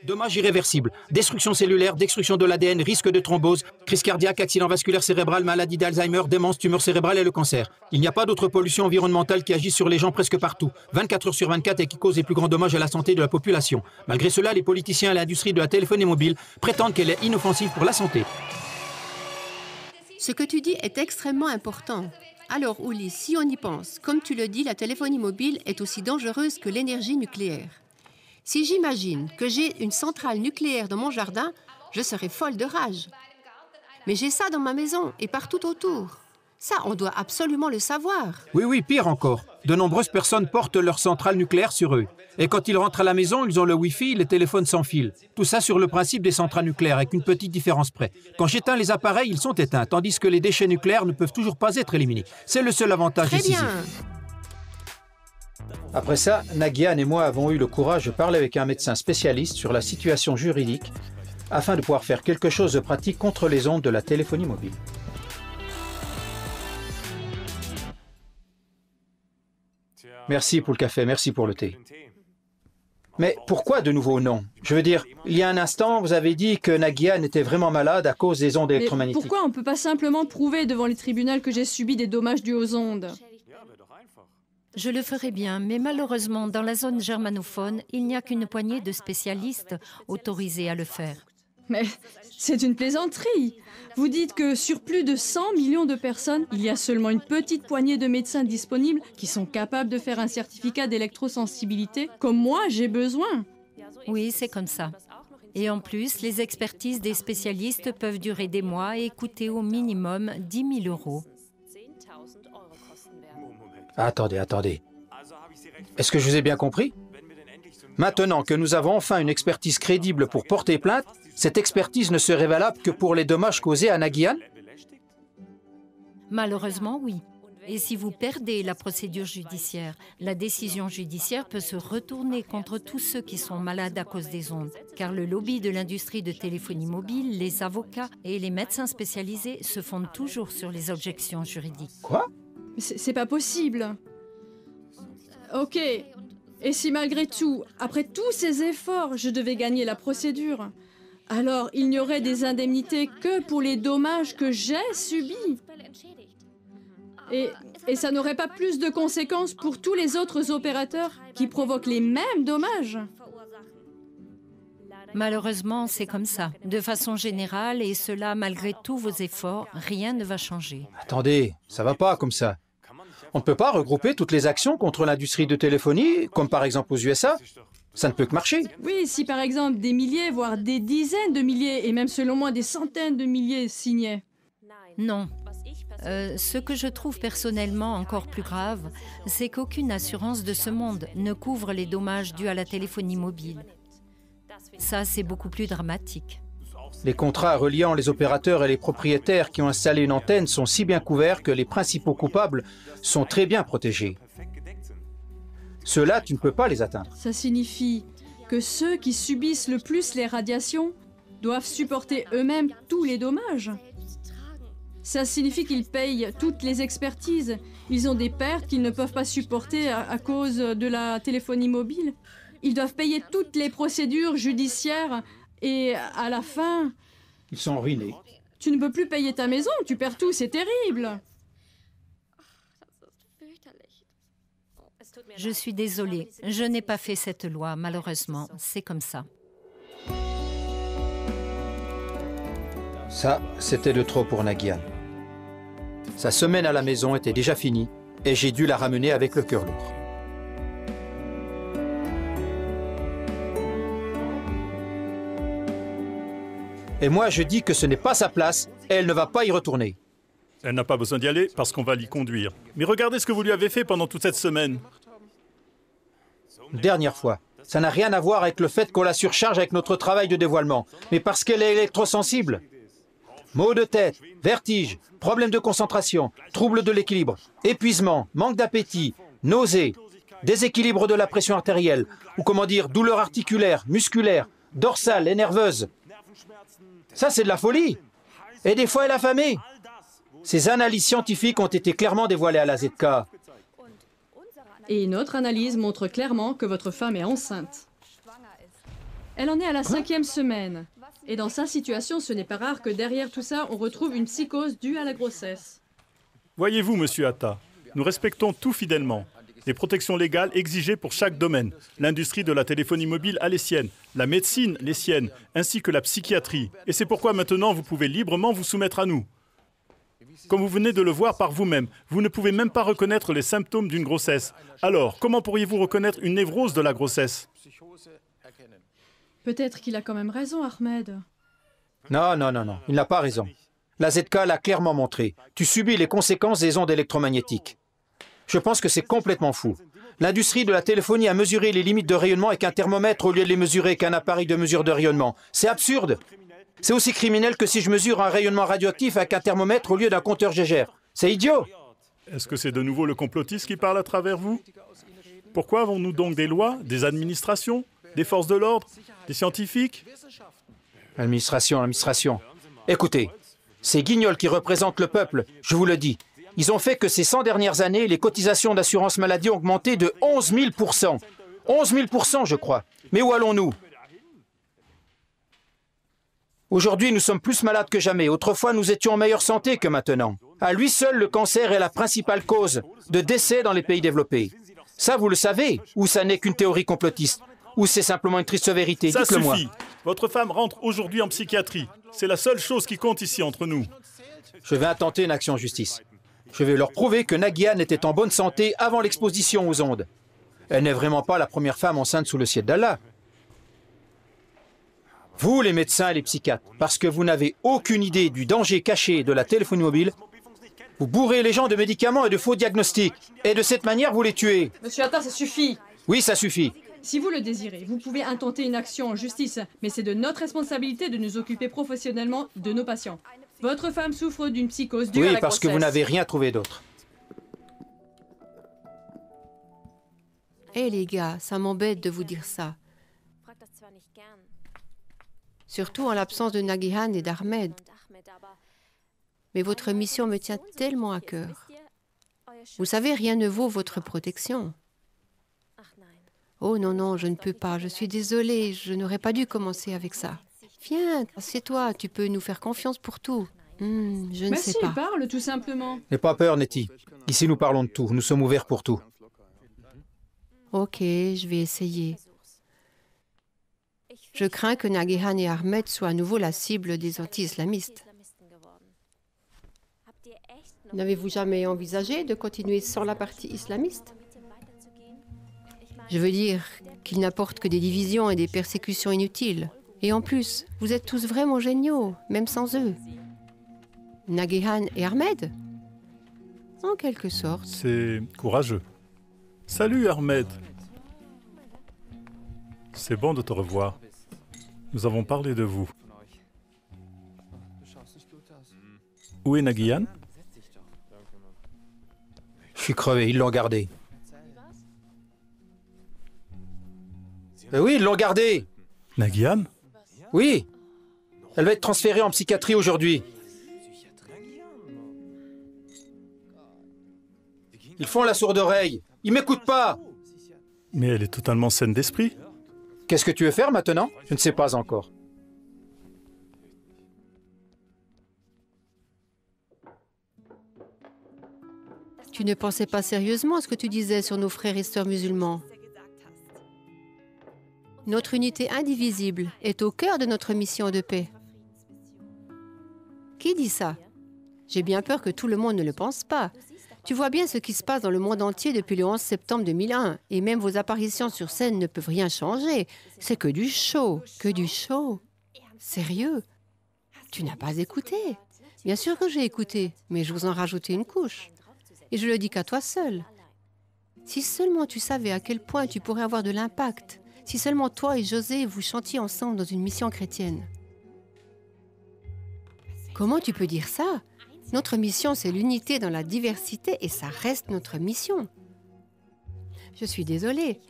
Dommages irréversibles, destruction cellulaire, destruction de l'ADN, risque de thrombose, crise cardiaque, accident vasculaire cérébral, maladie d'Alzheimer, démence, tumeur cérébrale et le cancer. Il n'y a pas d'autre pollution environnementale qui agit sur les gens presque partout, 24 heures sur 24 et qui cause les plus grands dommages à la santé de la population. Malgré cela, les politiciens et l'industrie de la téléphonie mobile prétendent qu'elle est inoffensive pour la santé. Ce que tu dis est extrêmement important. Alors, Uli, si on y pense, comme tu le dis, la téléphonie mobile est aussi dangereuse que l'énergie nucléaire. Si j'imagine que j'ai une centrale nucléaire dans mon jardin, je serais folle de rage. Mais j'ai ça dans ma maison et partout autour. Ça, on doit absolument le savoir. Oui, pire encore. De nombreuses personnes portent leur centrale nucléaire sur eux. Et quand ils rentrent à la maison, ils ont le Wi-Fi, les téléphones sans fil. Tout ça sur le principe des centrales nucléaires, avec une petite différence près. Quand j'éteins les appareils, ils sont éteints, tandis que les déchets nucléaires ne peuvent toujours pas être éliminés. C'est le seul avantage Très décisif. bien. Après ça, Nagian et moi avons eu le courage de parler avec un médecin spécialiste sur la situation juridique afin de pouvoir faire quelque chose de pratique contre les ondes de la téléphonie mobile. Merci pour le café, merci pour le thé. Mais pourquoi de nouveau non? Je veux dire, il y a un instant, vous avez dit que Nagian était vraiment malade à cause des ondes Mais électromagnétiques. pourquoi on ne peut pas simplement prouver devant les tribunaux que j'ai subi des dommages dus aux ondes? Je le ferai bien, mais malheureusement, dans la zone germanophone, il n'y a qu'une poignée de spécialistes autorisés à le faire. Mais c'est une plaisanterie. Vous dites que sur plus de 100 millions de personnes, il y a seulement une petite poignée de médecins disponibles qui sont capables de faire un certificat d'électrosensibilité comme moi j'ai besoin. Oui, c'est comme ça. Et en plus, les expertises des spécialistes peuvent durer des mois et coûter au minimum 10 000 €. Attendez. Est-ce que je vous ai bien compris? Maintenant que nous avons enfin une expertise crédible pour porter plainte, cette expertise ne serait valable que pour les dommages causés à Nagian? Malheureusement, oui. Et si vous perdez la procédure judiciaire, la décision judiciaire peut se retourner contre tous ceux qui sont malades à cause des ondes. Car le lobby de l'industrie de téléphonie mobile, les avocats et les médecins spécialisés se fondent toujours sur les objections juridiques. Quoi? Mais c'est pas possible. Ok. Et si malgré tout, après tous ces efforts, je devais gagner la procédure, alors il n'y aurait des indemnités que pour les dommages que j'ai subis. Et ça n'aurait pas plus de conséquences pour tous les autres opérateurs qui provoquent les mêmes dommages. Malheureusement, c'est comme ça. De façon générale, et cela malgré tous vos efforts, rien ne va changer. Attendez, ça va pas comme ça. On ne peut pas regrouper toutes les actions contre l'industrie de téléphonie, comme par exemple aux USA. Ça ne peut que marcher. Oui, si par exemple des milliers, voire des dizaines de milliers, et même selon moi des centaines de milliers signaient. Non. Ce que je trouve personnellement encore plus grave, c'est qu'aucune assurance de ce monde ne couvre les dommages dus à la téléphonie mobile. Ça, c'est beaucoup plus dramatique. Les contrats reliant les opérateurs et les propriétaires qui ont installé une antenne sont si bien couverts que les principaux coupables sont très bien protégés. Ceux-là, tu ne peux pas les atteindre. Ça signifie que ceux qui subissent le plus les radiations doivent supporter eux-mêmes tous les dommages. Ça signifie qu'ils payent toutes les expertises. Ils ont des pertes qu'ils ne peuvent pas supporter à cause de la téléphonie mobile. Ils doivent payer toutes les procédures judiciaires et à la fin, Ils sont ruinés. tu ne peux plus payer ta maison, tu perds tout, c'est terrible. Je suis désolée, je n'ai pas fait cette loi, malheureusement, c'est comme ça. Ça, c'était de trop pour Nagihan. Sa semaine à la maison était déjà finie et j'ai dû la ramener avec le cœur lourd. Et moi, je dis que ce n'est pas sa place et elle ne va pas y retourner. Elle n'a pas besoin d'y aller parce qu'on va l'y conduire. Mais regardez ce que vous lui avez fait pendant toute cette semaine. Dernière fois. Ça n'a rien à voir avec le fait qu'on la surcharge avec notre travail de dévoilement, mais parce qu'elle est électrosensible. Maux de tête, vertige, problèmes de concentration, troubles de l'équilibre, épuisement, manque d'appétit, nausées, déséquilibre de la pression artérielle, ou comment dire, douleur articulaire, musculaire, dorsale et nerveuse. Ça, c'est de la folie. Et des fois, elle est affamée. Ces analyses scientifiques ont été clairement dévoilées à la ZK. Et une autre analyse montre clairement que votre femme est enceinte. Elle en est à la 5e semaine. Et dans sa situation, ce n'est pas rare que derrière tout ça, on retrouve une psychose due à la grossesse. Voyez-vous, monsieur Atta, nous respectons tout fidèlement. Les protections légales exigées pour chaque domaine. L'industrie de la téléphonie mobile a les siennes, la médecine les siennes, ainsi que la psychiatrie. Et c'est pourquoi maintenant vous pouvez librement vous soumettre à nous. Comme vous venez de le voir par vous-même, vous ne pouvez même pas reconnaître les symptômes d'une grossesse. Alors, comment pourriez-vous reconnaître une névrose de la grossesse? Peut-être qu'il a quand même raison, Ahmed. Non, non, non, non, il n'a pas raison. La ZK l'a clairement montré. Tu subis les conséquences des ondes électromagnétiques. Je pense que c'est complètement fou. L'industrie de la téléphonie a mesuré les limites de rayonnement avec un thermomètre au lieu de les mesurer avec un appareil de mesure de rayonnement. C'est absurde. C'est aussi criminel que si je mesure un rayonnement radioactif avec un thermomètre au lieu d'un compteur Gégère. C'est idiot. Est-ce que c'est de nouveau le complotiste qui parle à travers vous? Pourquoi avons-nous donc des lois, des administrations, des forces de l'ordre, des scientifiques? Administration. Écoutez, ces guignols qui représentent le peuple, je vous le dis, ils ont fait que ces 100 dernières années, les cotisations d'assurance maladie ont augmenté de 11 000 %. 11 000 %, je crois. Mais où allons-nous? Aujourd'hui, nous sommes plus malades que jamais. Autrefois, nous étions en meilleure santé que maintenant. À lui seul, le cancer est la principale cause de décès dans les pays développés. Ça, vous le savez? Ou ça n'est qu'une théorie complotiste? Ou c'est simplement une triste vérité? Ça Dites-le-moi. suffit. Votre femme rentre aujourd'hui en psychiatrie. C'est la seule chose qui compte ici entre nous. Je vais intenter une action en justice. Je vais leur prouver que Nagihan était en bonne santé avant l'exposition aux ondes. Elle n'est vraiment pas la première femme enceinte sous le ciel d'Allah. Vous, les médecins et les psychiatres, parce que vous n'avez aucune idée du danger caché de la téléphonie mobile, vous bourrez les gens de médicaments et de faux diagnostics. Et de cette manière, vous les tuez. Monsieur Atta, ça suffit. Oui, ça suffit. Si vous le désirez, vous pouvez intenter une action en justice, mais c'est de notre responsabilité de nous occuper professionnellement de nos patients. Votre femme souffre d'une psychose due à Oui, la parce que vous grossesse. n'avez rien trouvé d'autre. Hé les gars, ça m'embête de vous dire ça. Surtout en l'absence de Nagihan et d'Ahmed. Mais votre mission me tient tellement à cœur. Vous savez, rien ne vaut votre protection. Oh non, non, je ne peux pas, je suis désolée, je n'aurais pas dû commencer avec ça. Viens, assieds-toi, tu peux nous faire confiance pour tout. Je ne Mais sais si, pas. parle tout simplement. N'aie pas peur, Nettie. Ici, nous parlons de tout. Nous sommes ouverts pour tout. Ok, je vais essayer. Je crains que Nagihan et Ahmed soient à nouveau la cible des anti-islamistes. N'avez-vous jamais envisagé de continuer sans la partie islamiste? Je veux dire qu'ils n'apportent que des divisions et des persécutions inutiles. Et en plus, vous êtes tous vraiment géniaux, même sans eux. Nagihan et Ahmed? En quelque sorte. C'est courageux. Salut Ahmed. C'est bon de te revoir. Nous avons parlé de vous. Où est Nagihan? Je suis crevé, ils l'ont gardé. Oui, ils l'ont gardé. Nagihan? Oui. Elle va être transférée en psychiatrie aujourd'hui. Ils font la sourde oreille. Ils m'écoutent pas. Mais elle est totalement saine d'esprit. Qu'est-ce que tu veux faire maintenant? Je ne sais pas encore. Tu ne pensais pas sérieusement à ce que tu disais sur nos frères et sœurs musulmans. Notre unité indivisible est au cœur de notre mission de paix. Qui dit ça? J'ai bien peur que tout le monde ne le pense pas. Tu vois bien ce qui se passe dans le monde entier depuis le 11 septembre 2001. Et même vos apparitions sur scène ne peuvent rien changer. C'est que du show, que du show. Sérieux? Tu n'as pas écouté? Bien sûr que j'ai écouté, mais je vous en rajoutais une couche. Et je le dis qu'à toi seul. Si seulement tu savais à quel point tu pourrais avoir de l'impact, si seulement toi et José vous chantiez ensemble dans une mission chrétienne. Comment tu peux dire ça? Notre mission, c'est l'unité dans la diversité et ça reste notre mission. Je suis désolée.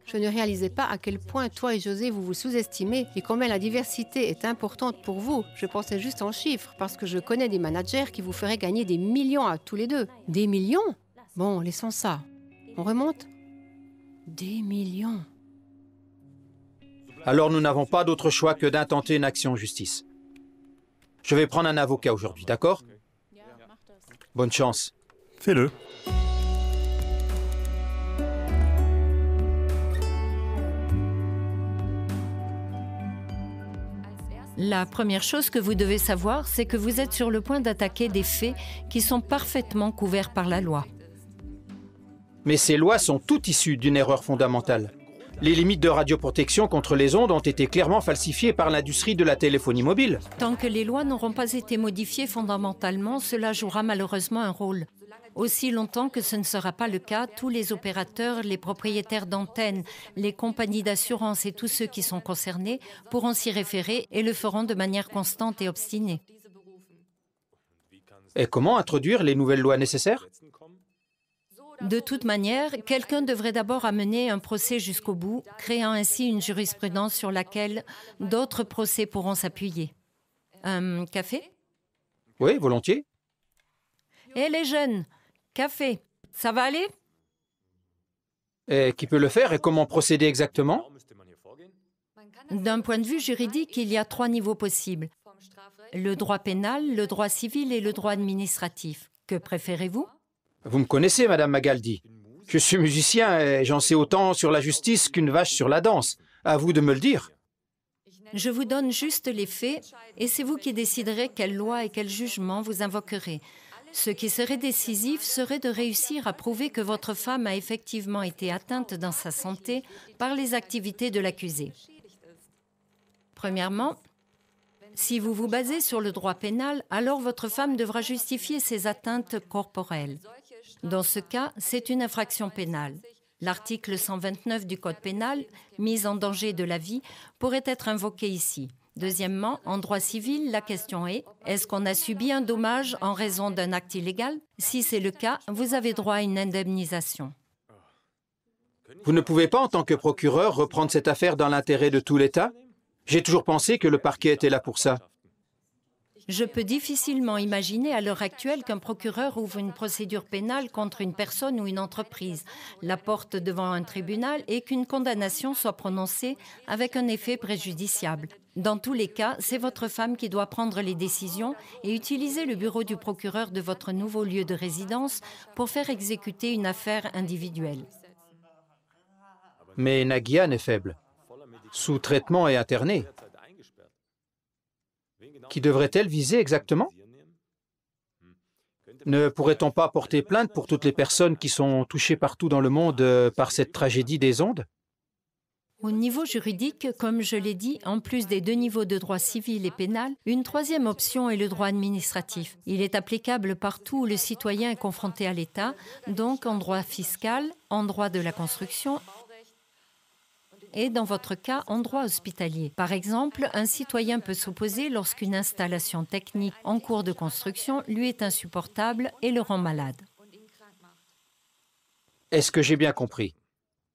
Je ne réalisais pas à quel point toi et José vous vous sous-estimez et combien la diversité est importante pour vous. Je pensais juste en chiffres parce que je connais des managers qui vous feraient gagner des millions à tous les deux. Des millions? Bon, laissons ça. On remonte? Des millions. Alors nous n'avons pas d'autre choix que d'intenter une action en justice. Je vais prendre un avocat aujourd'hui, d'accord? Bonne chance. Fais-le. La première chose que vous devez savoir, c'est que vous êtes sur le point d'attaquer des faits qui sont parfaitement couverts par la loi. Mais ces lois sont toutes issues d'une erreur fondamentale. Les limites de radioprotection contre les ondes ont été clairement falsifiées par l'industrie de la téléphonie mobile. Tant que les lois n'auront pas été modifiées fondamentalement, cela jouera malheureusement un rôle. Aussi longtemps que ce ne sera pas le cas, tous les opérateurs, les propriétaires d'antennes, les compagnies d'assurance et tous ceux qui sont concernés pourront s'y référer et le feront de manière constante et obstinée. Et comment introduire les nouvelles lois nécessaires? De toute manière, quelqu'un devrait d'abord amener un procès jusqu'au bout, créant ainsi une jurisprudence sur laquelle d'autres procès pourront s'appuyer. Un café? Oui, volontiers. Et les jeunes, café, ça va aller? Et qui peut le faire et comment procéder exactement? D'un point de vue juridique, il y a 3 niveaux possibles. Le droit pénal, le droit civil et le droit administratif. Que préférez-vous? Vous me connaissez, Madame Magaldi. Je suis musicien et j'en sais autant sur la justice qu'une vache sur la danse. À vous de me le dire. Je vous donne juste les faits et c'est vous qui déciderez quelle loi et quel jugement vous invoquerez. Ce qui serait décisif serait de réussir à prouver que votre femme a effectivement été atteinte dans sa santé par les activités de l'accusé. Premièrement, si vous vous basez sur le droit pénal, alors votre femme devra justifier ses atteintes corporelles. Dans ce cas, c'est une infraction pénale. L'article 129 du Code pénal, mise en danger de la vie, pourrait être invoqué ici. Deuxièmement, en droit civil, la question est, est-ce qu'on a subi un dommage en raison d'un acte illégal? Si c'est le cas, vous avez droit à une indemnisation. Vous ne pouvez pas, en tant que procureur, reprendre cette affaire dans l'intérêt de tout l'État? J'ai toujours pensé que le parquet était là pour ça. Je peux difficilement imaginer à l'heure actuelle qu'un procureur ouvre une procédure pénale contre une personne ou une entreprise, la porte devant un tribunal et qu'une condamnation soit prononcée avec un effet préjudiciable. Dans tous les cas, c'est votre femme qui doit prendre les décisions et utiliser le bureau du procureur de votre nouveau lieu de résidence pour faire exécuter une affaire individuelle. Mais Nagian est faible, sous traitement et internée. Qui devrait-elle viser exactement? Ne pourrait-on pas porter plainte pour toutes les personnes qui sont touchées partout dans le monde par cette tragédie des ondes? Au niveau juridique, comme je l'ai dit, en plus des 2 niveaux de droit civil et pénal, une 3e option est le droit administratif. Il est applicable partout où le citoyen est confronté à l'État, donc en droit fiscal, en droit de la construction et, dans votre cas, en droit hospitalier. Par exemple, un citoyen peut s'opposer lorsqu'une installation technique en cours de construction lui est insupportable et le rend malade. Est-ce que j'ai bien compris?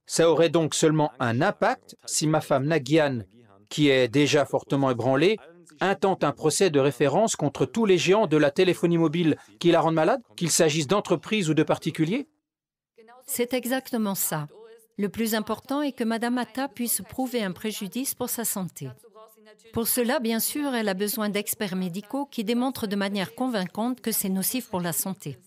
Ça aurait donc seulement un impact si ma femme Nagian, qui est déjà fortement ébranlée, intente un procès de référence contre tous les géants de la téléphonie mobile qui la rendent malade, qu'il s'agisse d'entreprises ou de particuliers? C'est exactement ça. Le plus important est que Madame Atta puisse prouver un préjudice pour sa santé. Pour cela, bien sûr, elle a besoin d'experts médicaux qui démontrent de manière convaincante que c'est nocif pour la santé.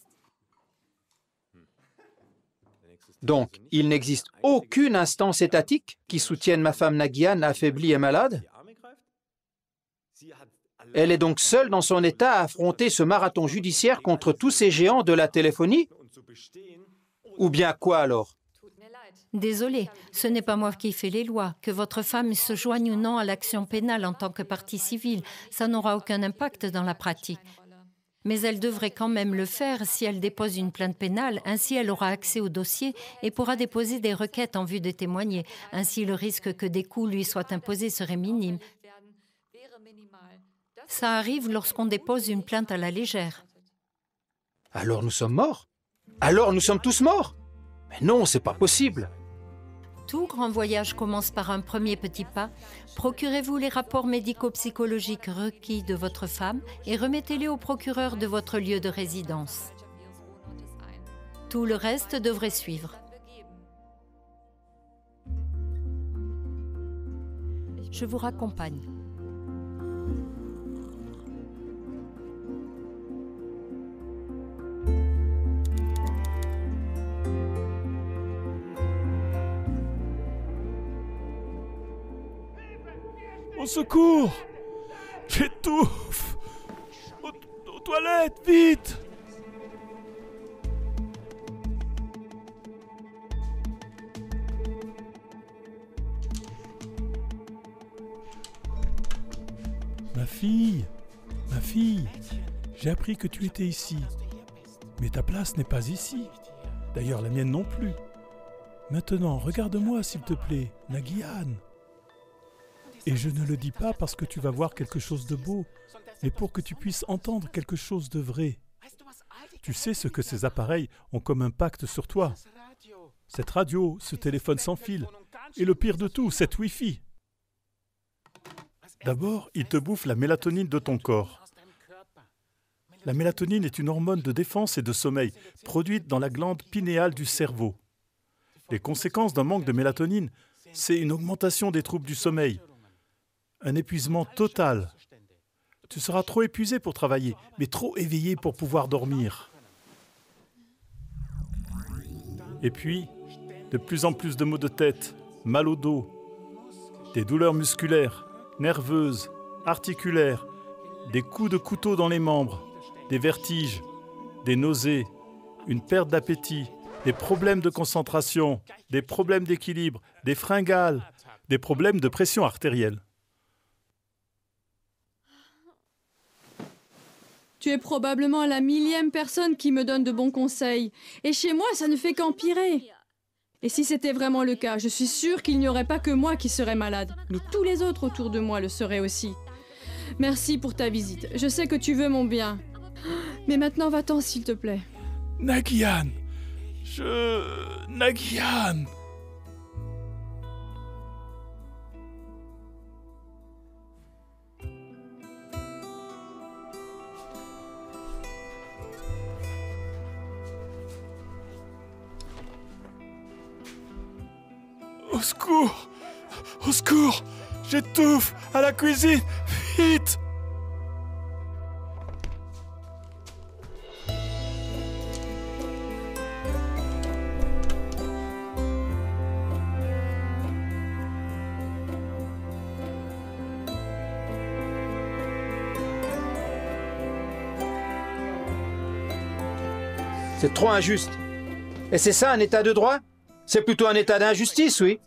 Donc, il n'existe aucune instance étatique qui soutienne ma femme Nagihan affaiblie et malade? Elle est donc seule dans son état à affronter ce marathon judiciaire contre tous ces géants de la téléphonie? Ou bien quoi alors? Désolée, ce n'est pas moi qui fais les lois. Que votre femme se joigne ou non à l'action pénale en tant que partie civile, ça n'aura aucun impact dans la pratique. Mais elle devrait quand même le faire si elle dépose une plainte pénale. Ainsi, elle aura accès au dossier et pourra déposer des requêtes en vue de témoigner. Ainsi, le risque que des coups lui soient imposés serait minime. Ça arrive lorsqu'on dépose une plainte à la légère. Alors nous sommes morts? Alors nous sommes tous morts? Mais non, c'est pas possible. Tout grand voyage commence par un premier petit pas. Procurez-vous les rapports médico-psychologiques requis de votre femme et remettez-les au procureur de votre lieu de résidence. Tout le reste devrait suivre. Je vous raccompagne. Au secours! J'étouffe! Aux toilettes, vite! Ma fille, j'ai appris que tu étais ici. Mais ta place n'est pas ici. D'ailleurs, la mienne non plus. Maintenant, regarde-moi, s'il te plaît, Nagihan. Et je ne le dis pas parce que tu vas voir quelque chose de beau, mais pour que tu puisses entendre quelque chose de vrai. Tu sais ce que ces appareils ont comme impact sur toi. Cette radio, ce téléphone sans fil, et le pire de tout, cette Wi-Fi. D'abord, il te bouffe la mélatonine de ton corps. La mélatonine est une hormone de défense et de sommeil, produite dans la glande pinéale du cerveau. Les conséquences d'un manque de mélatonine, c'est une augmentation des troubles du sommeil, un épuisement total. Tu seras trop épuisé pour travailler, mais trop éveillé pour pouvoir dormir. Et puis, de plus en plus de maux de tête, mal au dos, des douleurs musculaires, nerveuses, articulaires, des coups de couteau dans les membres, des vertiges, des nausées, une perte d'appétit, des problèmes de concentration, des problèmes d'équilibre, des fringales, des problèmes de pression artérielle. Tu es probablement la 1000e personne qui me donne de bons conseils. Et chez moi, ça ne fait qu'empirer. Et si c'était vraiment le cas, je suis sûre qu'il n'y aurait pas que moi qui serais malade, mais tous les autres autour de moi le seraient aussi. Merci pour ta visite. Je sais que tu veux mon bien. Mais maintenant, va-t'en, s'il te plaît. Nagihan, Nagihan. Au secours! Au secours! J'étouffe! À la cuisine! Vite! C'est trop injuste. Et c'est ça un état de droit? C'est plutôt un état d'injustice, oui.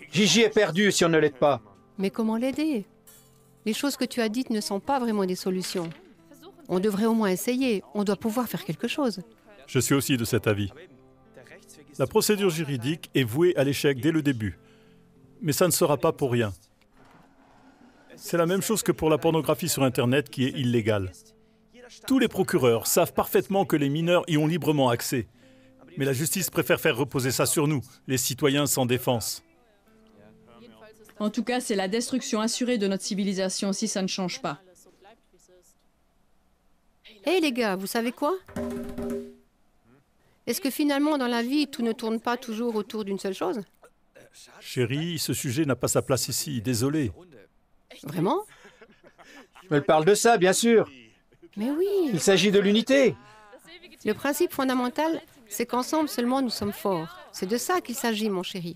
Gigi est perdu si on ne l'aide pas. Mais comment l'aider? Les choses que tu as dites ne sont pas vraiment des solutions. On devrait au moins essayer. On doit pouvoir faire quelque chose. Je suis aussi de cet avis. La procédure juridique est vouée à l'échec dès le début. Mais ça ne sera pas pour rien. C'est la même chose que pour la pornographie sur Internet qui est illégale. Tous les procureurs savent parfaitement que les mineurs y ont librement accès. Mais la justice préfère faire reposer ça sur nous, les citoyens sans défense. En tout cas, c'est la destruction assurée de notre civilisation si ça ne change pas. Hé les gars, vous savez quoi? Est-ce que finalement, dans la vie, tout ne tourne pas toujours autour d'une seule chose? Chérie, ce sujet n'a pas sa place ici, désolé. Vraiment? Elle parle de ça, bien sûr. Mais oui. Il s'agit de l'unité. Le principe fondamental, c'est qu'ensemble seulement nous sommes forts. C'est de ça qu'il s'agit, mon chéri.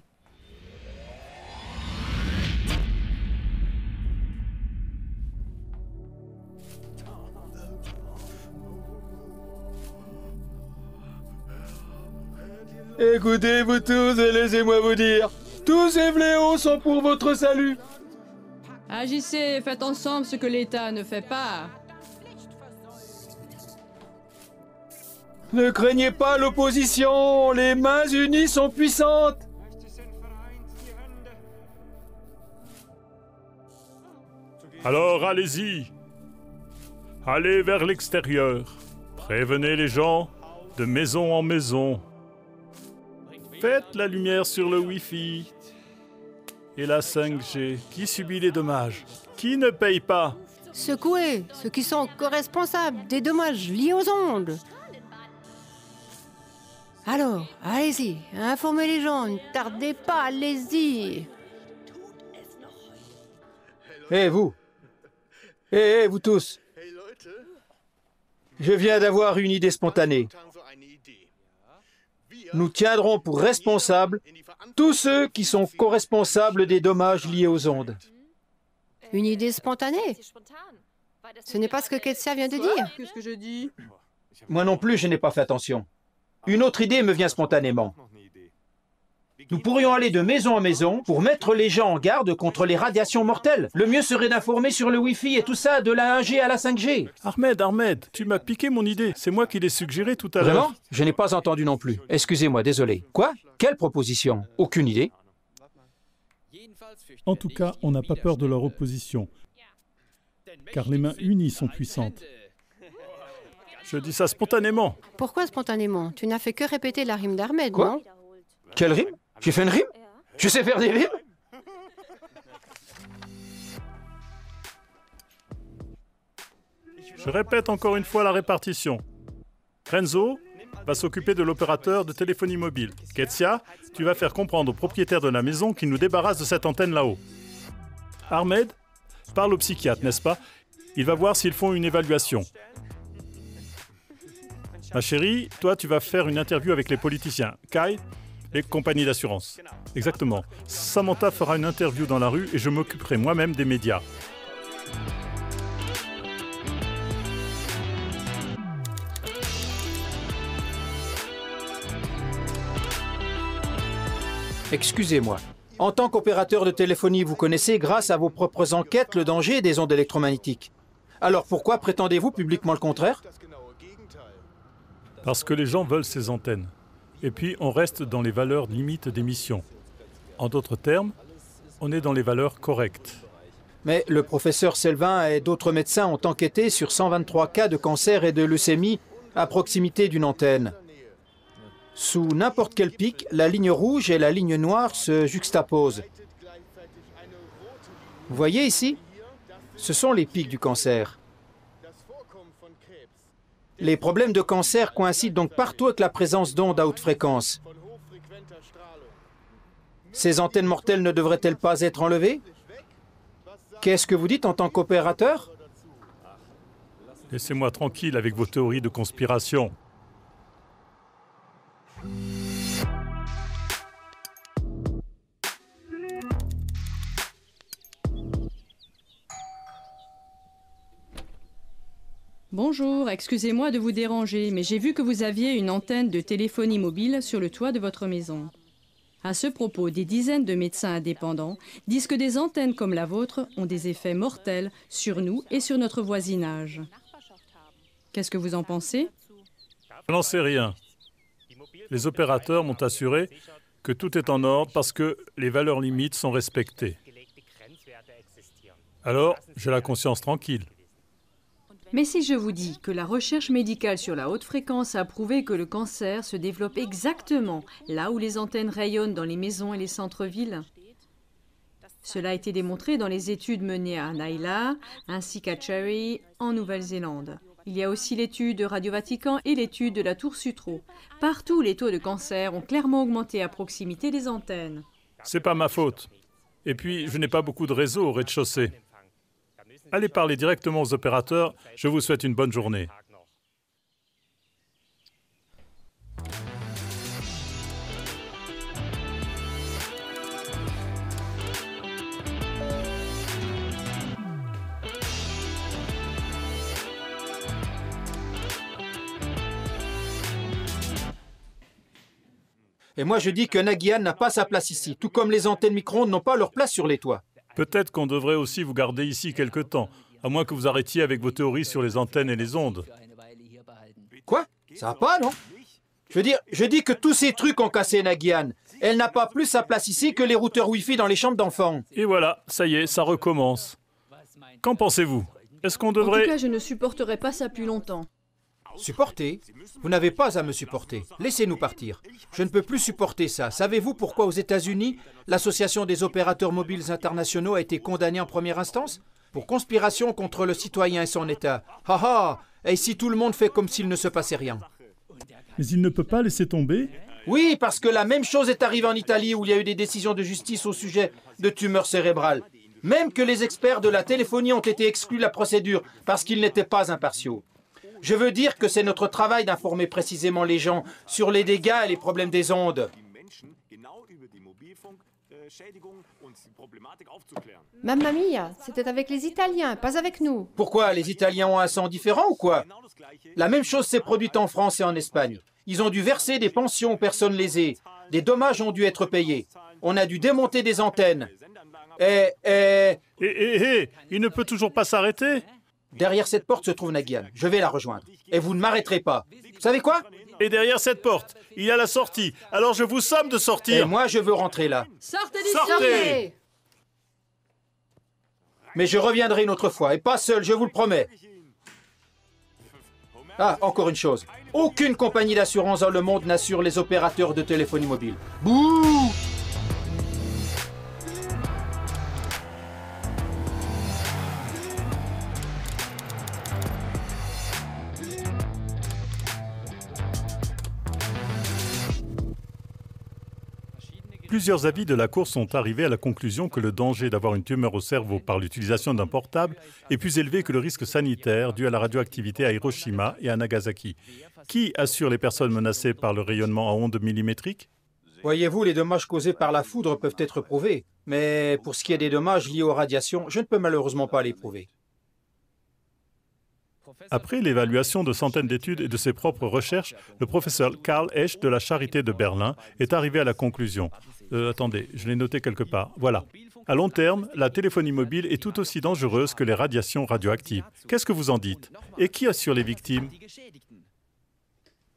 Écoutez-vous tous et laissez-moi vous dire, tous ces fléaux sont pour votre salut. Agissez, faites ensemble ce que l'État ne fait pas. Ne craignez pas l'opposition, les mains unies sont puissantes. Alors allez-y. Allez vers l'extérieur. Prévenez les gens de maison en maison. Faites la lumière sur le Wi-Fi. Et la 5G. Qui subit les dommages? Qui ne paye pas? Secouez ceux qui sont co-responsables des dommages liés aux ondes. Alors, allez-y, informez les gens, ne tardez pas, allez-y. Hé, vous. Hé, vous tous. Je viens d'avoir une idée spontanée. Nous tiendrons pour responsables tous ceux qui sont co-responsables des dommages liés aux ondes. Une idée spontanée? Ce n'est pas ce que Ketsia vient de dire. Qu'est-ce que je dis? Moi non plus, je n'ai pas fait attention. Une autre idée me vient spontanément. Nous pourrions aller de maison en maison pour mettre les gens en garde contre les radiations mortelles. Le mieux serait d'informer sur le Wi-Fi et tout ça, de la 1G à la 5G. Ahmed, tu m'as piqué mon idée. C'est moi qui l'ai suggéré tout à l'heure. Vraiment? Je n'ai pas entendu non plus. Excusez-moi, désolé. Quoi? Quelle proposition? Aucune idée. En tout cas, on n'a pas peur de leur opposition, car les mains unies sont puissantes. Je dis ça spontanément. Pourquoi spontanément? Tu n'as fait que répéter la rime d'Ahmed, Quoi? non? Quelle rime? J'ai fait une rime? Je sais faire des rimes? Je répète encore une fois la répartition. Renzo va s'occuper de l'opérateur de téléphonie mobile. Ketsia, tu vas faire comprendre au propriétaire de la maison qu'il nous débarrasse de cette antenne là-haut. Ahmed, parle au psychiatre, n'est-ce pas? Il va voir s'ils font une évaluation. Ma chérie, toi, tu vas faire une interview avec les politiciens. Kai, les compagnies d'assurance. Exactement. Samantha fera une interview dans la rue et je m'occuperai moi-même des médias. Excusez-moi. En tant qu'opérateur de téléphonie, vous connaissez, grâce à vos propres enquêtes, le danger des ondes électromagnétiques. Alors pourquoi prétendez-vous publiquement le contraire? Parce que les gens veulent ces antennes. Et puis, on reste dans les valeurs limites d'émission. En d'autres termes, on est dans les valeurs correctes. Mais le professeur Selvin et d'autres médecins ont enquêté sur 123 cas de cancer et de leucémie à proximité d'une antenne. Sous n'importe quel pic, la ligne rouge et la ligne noire se juxtaposent. Vous voyez ici? Ce sont les pics du cancer. Les problèmes de cancer coïncident donc partout avec la présence d'ondes à haute fréquence. Ces antennes mortelles ne devraient-elles pas être enlevées? Qu'est-ce que vous dites en tant qu'opérateur? Laissez-moi tranquille avec vos théories de conspiration. Bonjour, excusez-moi de vous déranger, mais j'ai vu que vous aviez une antenne de téléphonie mobile sur le toit de votre maison. À ce propos, des dizaines de médecins indépendants disent que des antennes comme la vôtre ont des effets mortels sur nous et sur notre voisinage. Qu'est-ce que vous en pensez? Je n'en sais rien. Les opérateurs m'ont assuré que tout est en ordre parce que les valeurs limites sont respectées. Alors, j'ai la conscience tranquille. Mais si je vous dis que la recherche médicale sur la haute fréquence a prouvé que le cancer se développe exactement là où les antennes rayonnent dans les maisons et les centres-villes? Cela a été démontré dans les études menées à Naila ainsi qu'à Cherry en Nouvelle-Zélande. Il y a aussi l'étude de Radio Vatican et l'étude de la Tour Sutro. Partout, les taux de cancer ont clairement augmenté à proximité des antennes. C'est pas ma faute. Et puis, je n'ai pas beaucoup de réseau au rez-de-chaussée. Allez parler directement aux opérateurs. Je vous souhaite une bonne journée. Et moi, je dis que Naguian n'a pas sa place ici, tout comme les antennes micro-ondes n'ont pas leur place sur les toits. Peut-être qu'on devrait aussi vous garder ici quelque temps, à moins que vous arrêtiez avec vos théories sur les antennes et les ondes. Quoi? Ça va pas, non? Je dis que tous ces trucs ont cassé Naguian. Elle n'a pas plus sa place ici que les routeurs Wi-Fi dans les chambres d'enfants. Et voilà, ça y est, ça recommence. Qu'en pensez-vous? Est-ce qu'on En tout devrait... cas, je ne supporterai pas ça plus longtemps. Supporter? Vous n'avez pas à me supporter. Laissez-nous partir. Je ne peux plus supporter ça. Savez-vous pourquoi aux États-Unis, l'Association des opérateurs mobiles internationaux a été condamnée en première instance? Pour conspiration contre le citoyen et son État. Ha ha! Et ici, tout le monde fait comme s'il ne se passait rien. Mais il ne peut pas laisser tomber? Oui, parce que la même chose est arrivée en Italie où il y a eu des décisions de justice au sujet de tumeurs cérébrales. Même que les experts de la téléphonie ont été exclus de la procédure parce qu'ils n'étaient pas impartiaux. Je veux dire que c'est notre travail d'informer précisément les gens sur les dégâts et les problèmes des ondes. Mamma mia, c'était avec les Italiens, pas avec nous. Pourquoi? Les Italiens ont un sang différent ou quoi? La même chose s'est produite en France et en Espagne. Ils ont dû verser des pensions aux personnes lésées. Des dommages ont dû être payés. On a dû démonter des antennes. Il ne peut toujours pas s'arrêter? Derrière cette porte se trouve Naguian. Je vais la rejoindre. Et vous ne m'arrêterez pas. Vous savez quoi? Et derrière cette porte, il y a la sortie. Alors je vous somme de Et sortir. moi, je veux rentrer là. Sortez d'ici! Sortez! Mais je reviendrai une autre fois. Et pas seul, je vous le promets. Ah, encore une chose. Aucune compagnie d'assurance dans le monde n'assure les opérateurs de téléphonie mobile. Bouh! Plusieurs avis de la Cour sont arrivés à la conclusion que le danger d'avoir une tumeur au cerveau par l'utilisation d'un portable est plus élevé que le risque sanitaire dû à la radioactivité à Hiroshima et à Nagasaki. Qui assure les personnes menacées par le rayonnement à ondes millimétriques? Voyez-vous, les dommages causés par la foudre peuvent être prouvés. Mais pour ce qui est des dommages liés aux radiations, je ne peux malheureusement pas les prouver. Après l'évaluation de centaines d'études et de ses propres recherches, le professeur Karl Esch de la Charité de Berlin est arrivé à la conclusion. Attendez, je l'ai noté quelque part. Voilà. À long terme, la téléphonie mobile est tout aussi dangereuse que les radiations radioactives. Qu'est-ce que vous en dites? Et qui assure les victimes?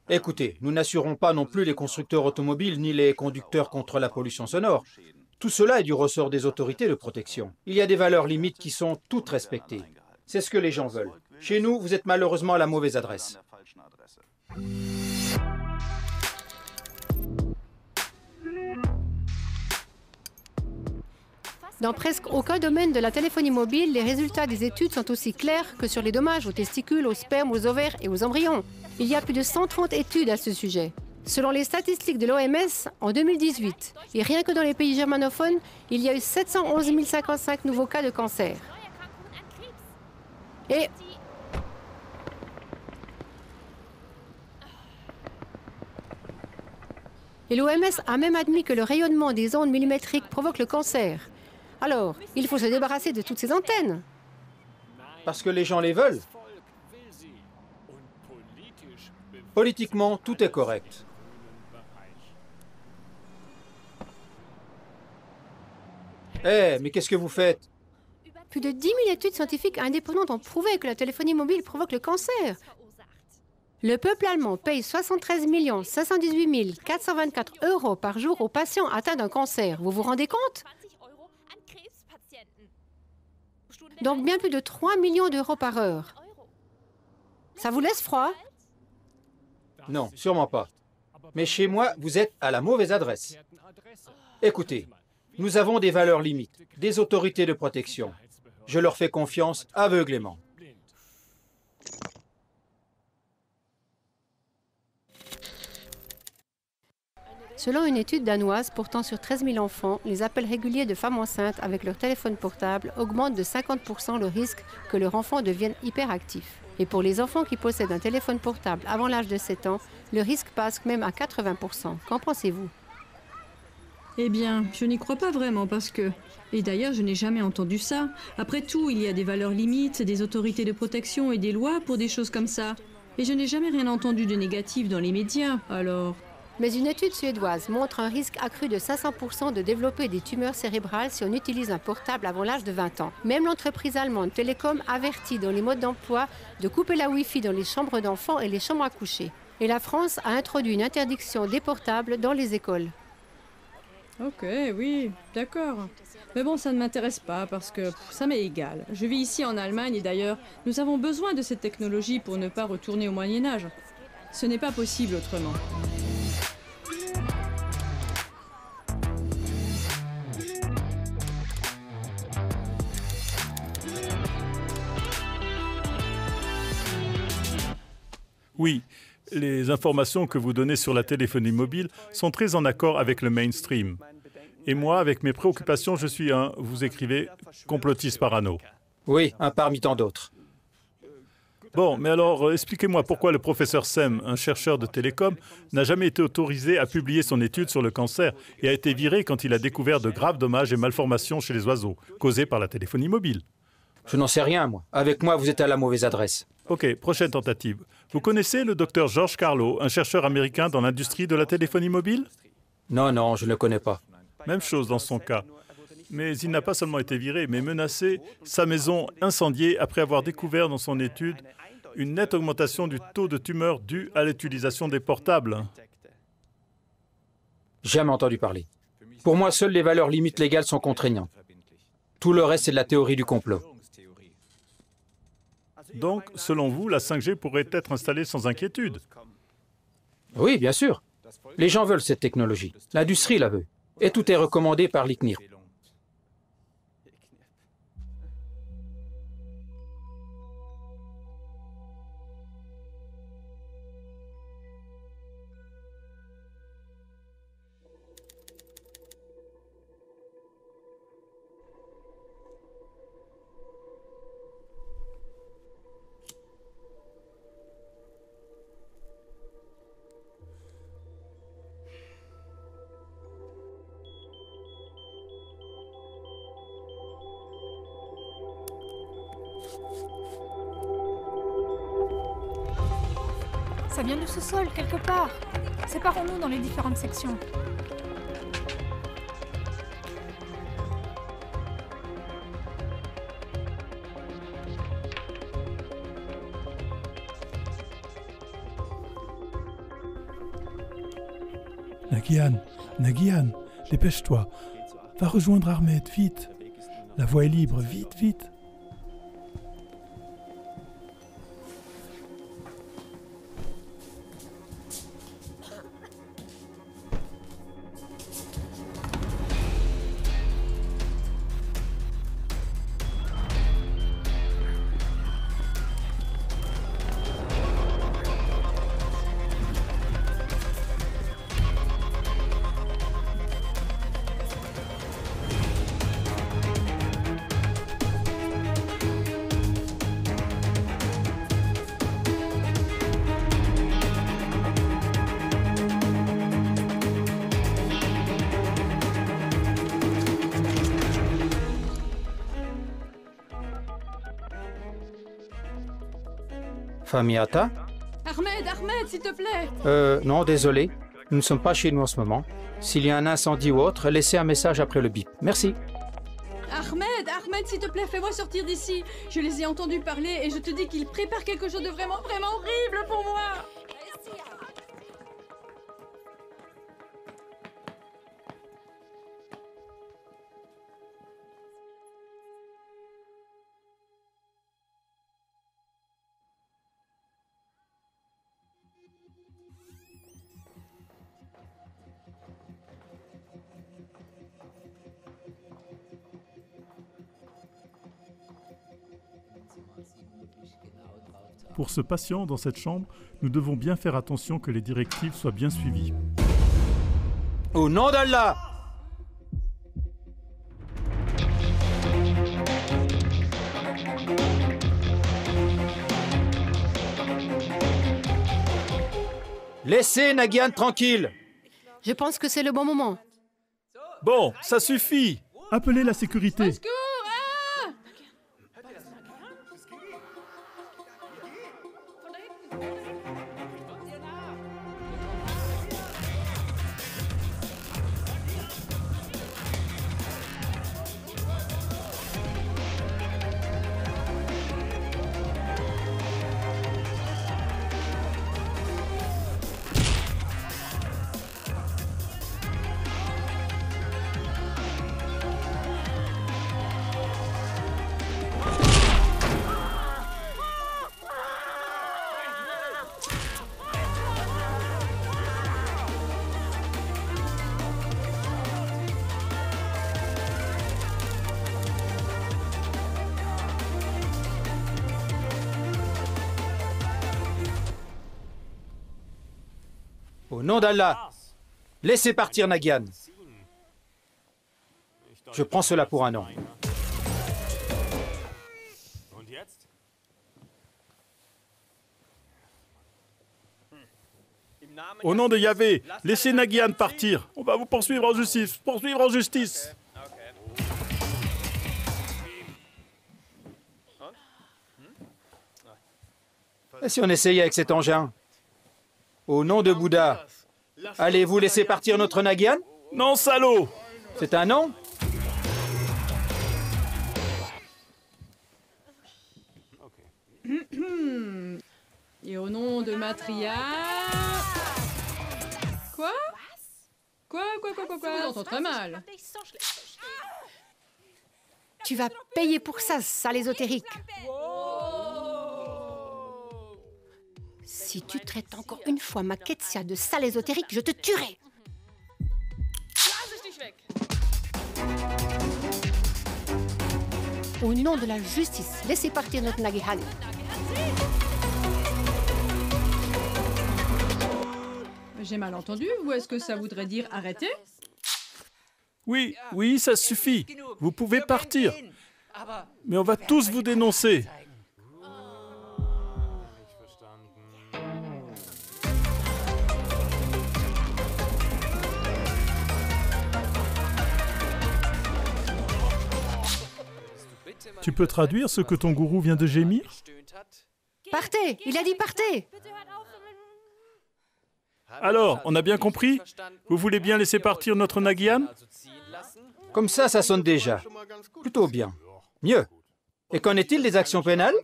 Écoutez, nous n'assurons pas non plus les constructeurs automobiles ni les conducteurs contre la pollution sonore. Tout cela est du ressort des autorités de protection. Il y a des valeurs limites qui sont toutes respectées. C'est ce que les gens veulent. Chez nous, vous êtes malheureusement à la mauvaise adresse. Dans presque aucun domaine de la téléphonie mobile, les résultats des études sont aussi clairs que sur les dommages aux testicules, aux spermes, aux ovaires et aux embryons. Il y a plus de 130 études à ce sujet. Selon les statistiques de l'OMS, en 2018, et rien que dans les pays germanophones, il y a eu 711 055 nouveaux cas de cancer. Et l'OMS a même admis que le rayonnement des ondes millimétriques provoque le cancer. Alors, il faut se débarrasser de toutes ces antennes. Parce que les gens les veulent. Politiquement, tout est correct. Mais qu'est-ce que vous faites? Plus de 10 000 études scientifiques indépendantes ont prouvé que la téléphonie mobile provoque le cancer. Le peuple allemand paye 73 518 424 € par jour aux patients atteints d'un cancer. Vous vous rendez compte? Donc bien plus de 3 millions d'euros par heure. Ça vous laisse froid? Non, sûrement pas. Mais chez moi, vous êtes à la mauvaise adresse. Écoutez, nous avons des valeurs limites, des autorités de protection. Je leur fais confiance aveuglément. Selon une étude danoise portant sur 13 000 enfants, les appels réguliers de femmes enceintes avec leur téléphone portable augmentent de 50% le risque que leur enfant devienne hyperactif. Et pour les enfants qui possèdent un téléphone portable avant l'âge de 7 ans, le risque passe même à 80%. Qu'en pensez-vous? Eh bien, je n'y crois pas vraiment parce que... Et d'ailleurs, je n'ai jamais entendu ça. Après tout, il y a des valeurs limites, des autorités de protection et des lois pour des choses comme ça. Et je n'ai jamais rien entendu de négatif dans les médias, alors... Mais une étude suédoise montre un risque accru de 500% de développer des tumeurs cérébrales si on utilise un portable avant l'âge de 20 ans. Même l'entreprise allemande Telekom avertit dans les modes d'emploi de couper la Wi-Fi dans les chambres d'enfants et les chambres à coucher. Et la France a introduit une interdiction des portables dans les écoles. Ok, oui, d'accord. Mais bon, ça ne m'intéresse pas parce que ça m'est égal. Je vis ici en Allemagne et d'ailleurs, nous avons besoin de cette technologie pour ne pas retourner au Moyen-Âge. Ce n'est pas possible autrement. Oui, les informations que vous donnez sur la téléphonie mobile sont très en accord avec le mainstream. Et moi, avec mes préoccupations, je suis un, vous écrivez, complotiste parano. Oui, un parmi tant d'autres. Bon, mais alors, expliquez-moi pourquoi le professeur Sem, un chercheur de télécom, n'a jamais été autorisé à publier son étude sur le cancer et a été viré quand il a découvert de graves dommages et malformations chez les oiseaux, causés par la téléphonie mobile. Je n'en sais rien, moi. Avec moi, vous êtes à la mauvaise adresse. Ok, prochaine tentative. Vous connaissez le docteur George Carlo, un chercheur américain dans l'industrie de la téléphonie mobile? Non, non, je ne le connais pas. Même chose dans son cas. Mais il n'a pas seulement été viré, mais menacé, sa maison incendiée après avoir découvert dans son étude une nette augmentation du taux de tumeurs due à l'utilisation des portables. Jamais entendu parler. Pour moi, seules les valeurs limites légales sont contraignantes. Tout le reste, c'est de la théorie du complot. Donc, selon vous, la 5G pourrait être installée sans inquiétude? Oui, bien sûr. Les gens veulent cette technologie. L'industrie la veut. Et tout est recommandé par l'ICNIRP. Ça vient du sous-sol, quelque part. Séparons-nous dans les différentes sections. Nagihan, dépêche-toi. Va rejoindre Ahmed, vite. La voie est libre, vite, vite. Famiata? Ahmed, s'il te plaît. Non, désolé. Nous ne sommes pas chez nous en ce moment. S'il y a un incendie ou autre, laissez un message après le bip. Merci. Ahmed, s'il te plaît, fais-moi sortir d'ici. Je les ai entendus parler et je te dis qu'ils préparent quelque chose de vraiment horrible pour moi. Pour ce patient dans cette chambre, nous devons bien faire attention que les directives soient bien suivies. Au nom d'Allah! Laissez Nagihan tranquille! Je pense que c'est le bon moment. Bon, ça suffit. Appelez la sécurité. Au nom d'Allah, laissez partir Nagihan. Je prends cela pour un nom. Au nom de Yahvé, laissez Nagihan partir. On va vous poursuivre en justice. Poursuivre en justice. Et si on essayait avec cet engin? Au nom de Bouddha, allez-vous laisser partir notre Nagihan? Non, salaud! C'est un non? Et au nom de Matria... Quoi? Quoi? Je vous entends très mal. Tu vas payer pour ça, sale ésotérique. Si tu traites encore une fois ma Ketsia de sale ésotérique, je te tuerai. Au nom de la justice, laissez partir notre Nagihan. J'ai mal entendu, ou est-ce que ça voudrait dire arrêter? Oui, oui, ça suffit. Vous pouvez partir. Mais on va tous vous dénoncer. Tu peux traduire ce que ton gourou vient de gémir? Partez, il a dit partez. Alors, on a bien compris? Vous voulez bien laisser partir notre Nagihan? Comme ça sonne déjà. Plutôt bien. Mieux. Et qu'en est-il des actions pénales?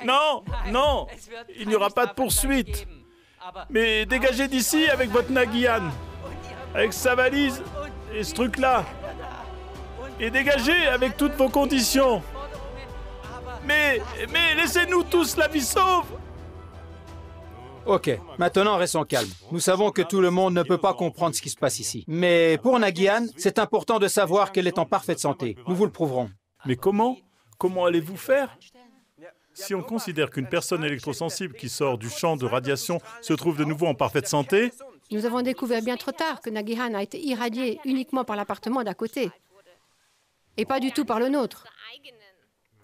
Non, non, il n'y aura pas de poursuite. Mais dégagez d'ici avec votre Nagihan, avec sa valise et ce truc-là. Et dégagez avec toutes vos conditions. Mais laissez-nous tous la vie sauve. Ok, maintenant restons calmes. Nous savons que tout le monde ne peut pas comprendre ce qui se passe ici. Mais pour Nagihan, c'est important de savoir qu'elle est en parfaite santé. Nous vous le prouverons. Mais comment? Comment allez-vous faire? Si on considère qu'une personne électrosensible qui sort du champ de radiation se trouve de nouveau en parfaite santé... Nous avons découvert bien trop tard que Nagihan a été irradiée uniquement par l'appartement d'à côté. Et pas du tout par le nôtre.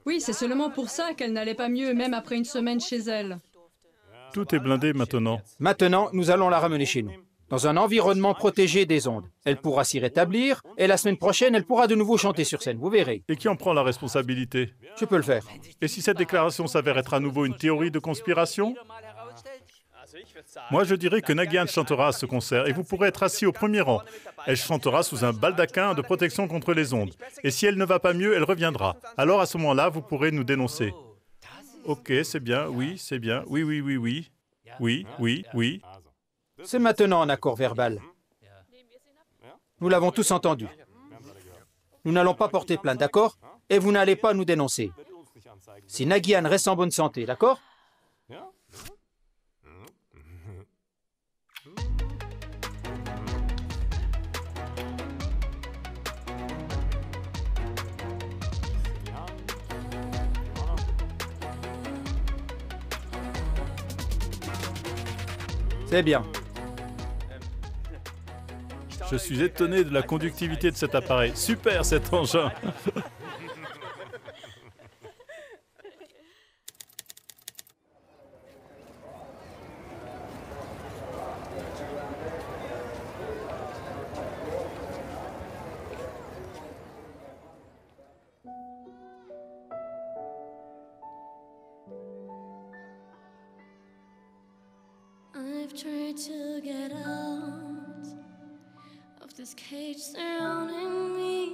Oui, c'est seulement pour ça qu'elle n'allait pas mieux, même après une semaine chez elle. Tout est blindé maintenant. Maintenant, nous allons la ramener chez nous, dans un environnement protégé des ondes. Elle pourra s'y rétablir, et la semaine prochaine, elle pourra de nouveau chanter sur scène, vous verrez. Et qui en prend la responsabilité? Je peux le faire. Et si cette déclaration s'avère être à nouveau une théorie de conspiration? Moi, je dirais que Nagihan chantera à ce concert et vous pourrez être assis au premier rang. Elle chantera sous un baldaquin de protection contre les ondes. Et si elle ne va pas mieux, elle reviendra. Alors, à ce moment-là, vous pourrez nous dénoncer. Ok, c'est bien, oui, c'est bien, oui, oui, oui, oui. Oui, oui, oui. C'est maintenant un accord verbal. Nous l'avons tous entendu. Nous n'allons pas porter plainte, d'accord? Et vous n'allez pas nous dénoncer. Si Nagihan reste en bonne santé, d'accord? C'est bien. Je suis étonné de la conductivité de cet appareil. Super cet engin. I've tried to get out of this cage surrounding me.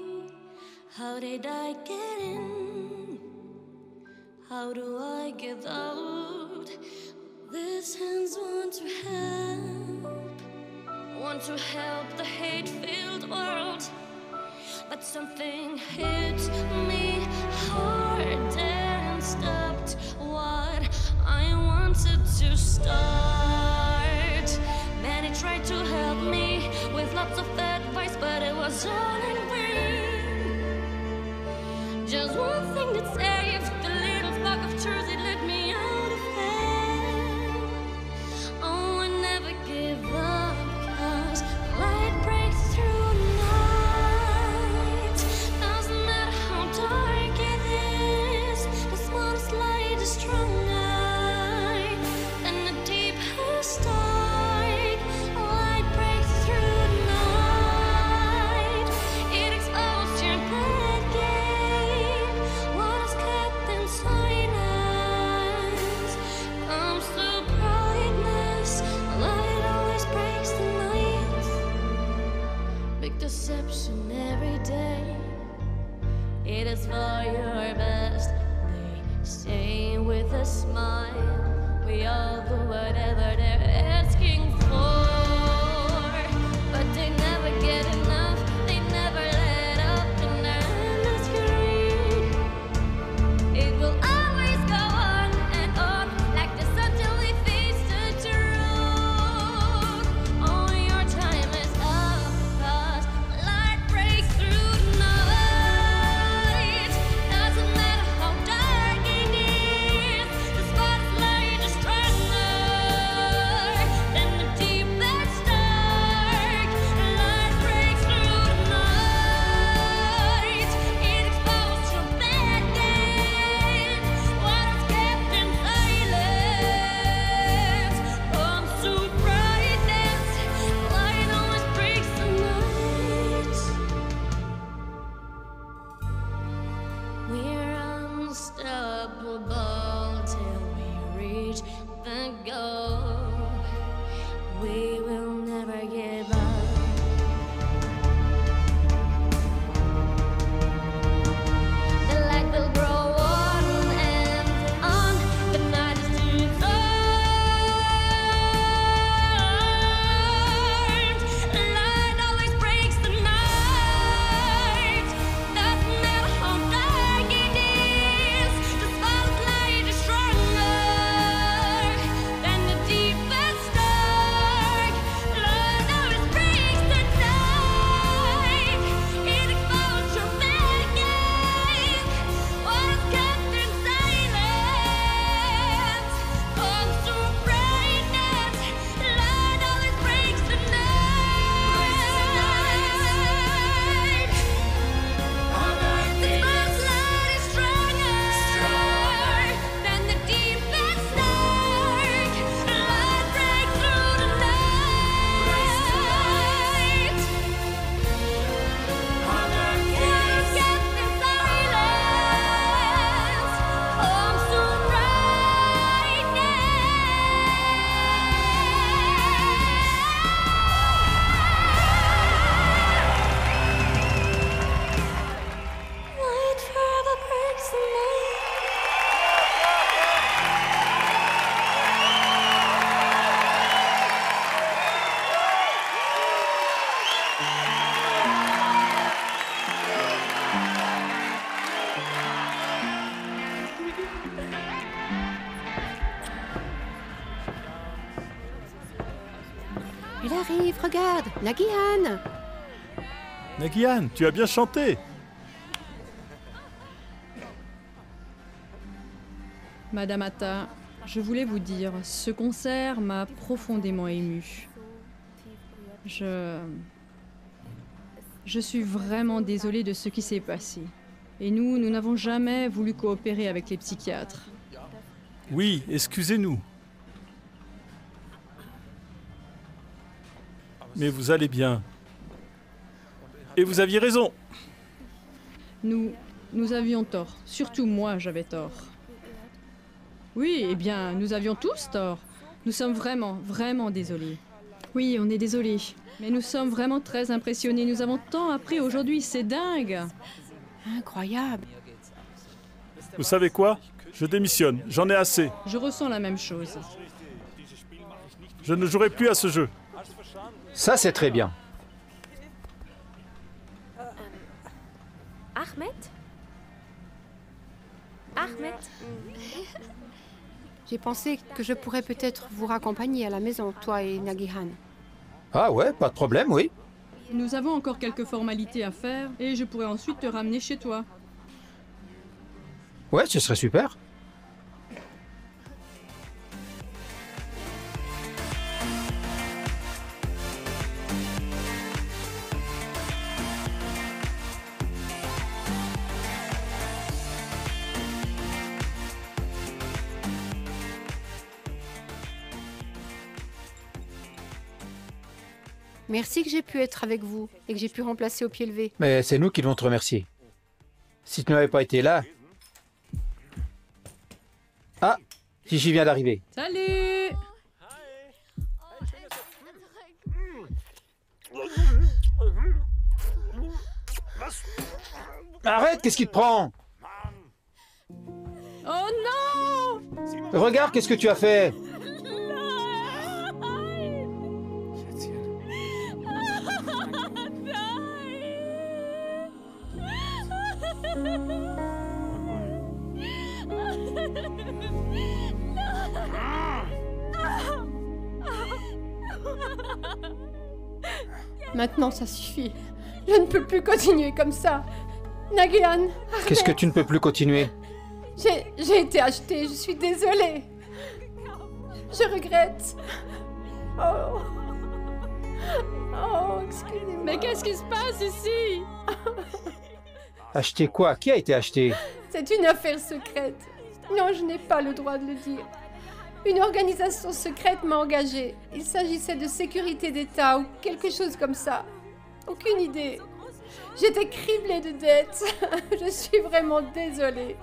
How did I get in? How do I get out? These hands want to help the hate-filled world. But something hit me hard and stopped what I wanted to start. Many tried to help me with lots of advice, but it was all in vain. Just one thing that saved the little spark of truth, it led me out of hell. Oh, I never give up, 'cause light breaks through night. Doesn't matter how dark it is, the smallest light is stronger than the deepest dark. Light breaks through night. It exposes your bad game. What is kept in silence comes to brightness. Light always breaks the night. Big deception every day. It is for your best. They say with a smile, we all do whatever they're asking for. But they never get enough. They never let up in their endless greed. It will always go on and on, like the sun till we face the truth. Oh, your time is up, 'cause light breaks through night. Doesn't matter how dark it is, the spotlight is stronger than the deepest dark. Light breaks through night. It exposes your bad game. What is kept in silence comes to brightness. Light always breaks the night. We're unstoppable till we reach the goal. We will never give up. The light will grow on and on. The night is too dark. Light always breaks the night. Doesn't matter how dark it is, the spotlight is stronger than the deepest dark. Light always breaks the night. It exposes your bad game. What is kept in silence comes to brightness. Light always breaks the night. The spotlight is stronger than the deepest dark. Light breaks through the night. What is kept in silence comes to brightness. Light forever breaks the night. Il arrive, regarde, Nagihan. Nagihan, tu as bien chanté. Madame Atta, je voulais vous dire, ce concert m'a profondément ému. Je Je suis vraiment désolée de ce qui s'est passé. Et nous n'avons jamais voulu coopérer avec les psychiatres. Oui, excusez-nous. Mais vous allez bien. Et vous aviez raison. Nous avions tort. Surtout moi, j'avais tort. Oui, eh bien, nous avions tous tort. Nous sommes vraiment, vraiment désolés. Oui, on est désolés. Mais nous sommes vraiment très impressionnés. Nous avons tant appris aujourd'hui, c'est dingue. Incroyable. Vous savez quoi? Je démissionne, j'en ai assez. Je ressens la même chose. Je ne jouerai plus à ce jeu. Ça, c'est très bien. Ahmed? Ahmed? J'ai pensé que je pourrais peut-être vous raccompagner à la maison, toi et Nagihan. Ah ouais, pas de problème, oui. Nous avons encore quelques formalités à faire et je pourrais ensuite te ramener chez toi. Ouais, ce serait super. Merci que j'ai pu être avec vous et que j'ai pu remplacer au pied levé. Mais c'est nous qui devons te remercier. Si tu n'avais pas été là... Ah, Gigi vient d'arriver. Salut! Arrête, qu'est-ce qui te prend? Oh non! Regarde, qu'est-ce que tu as fait? Maintenant, ça suffit. Je ne peux plus continuer comme ça. Nagihan, Qu'est-ce que tu ne peux plus continuer? j'ai été achetée, je suis désolée. Je regrette. Oh, excusez-moi. Mais qu'est-ce qui se passe ici? Acheter quoi? Qui a été acheté? C'est une affaire secrète. Non, je n'ai pas le droit de le dire. Une organisation secrète m'a engagée. Il s'agissait de sécurité d'État ou quelque chose comme ça. Aucune idée. J'étais criblée de dettes. Je suis vraiment désolée.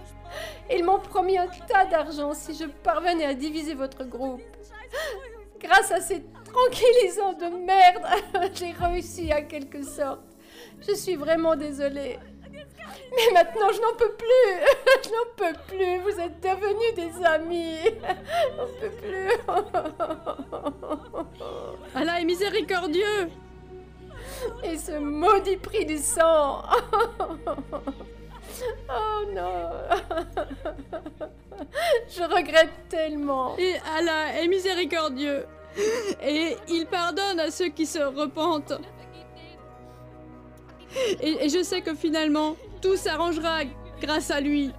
Ils m'ont promis un tas d'argent si je parvenais à diviser votre groupe. Grâce à ces tranquillisants de merde, j'ai réussi à quelque sorte. Je suis vraiment désolée. Mais maintenant, je n'en peux plus. Je n'en peux plus. Vous êtes devenus des amis. On ne peut plus. Allah est miséricordieux! Et ce maudit prix du sang. Oh non. Je regrette tellement. Et Allah est miséricordieux. Et il pardonne à ceux qui se repentent. Et je sais que finalement, tout s'arrangera grâce à lui.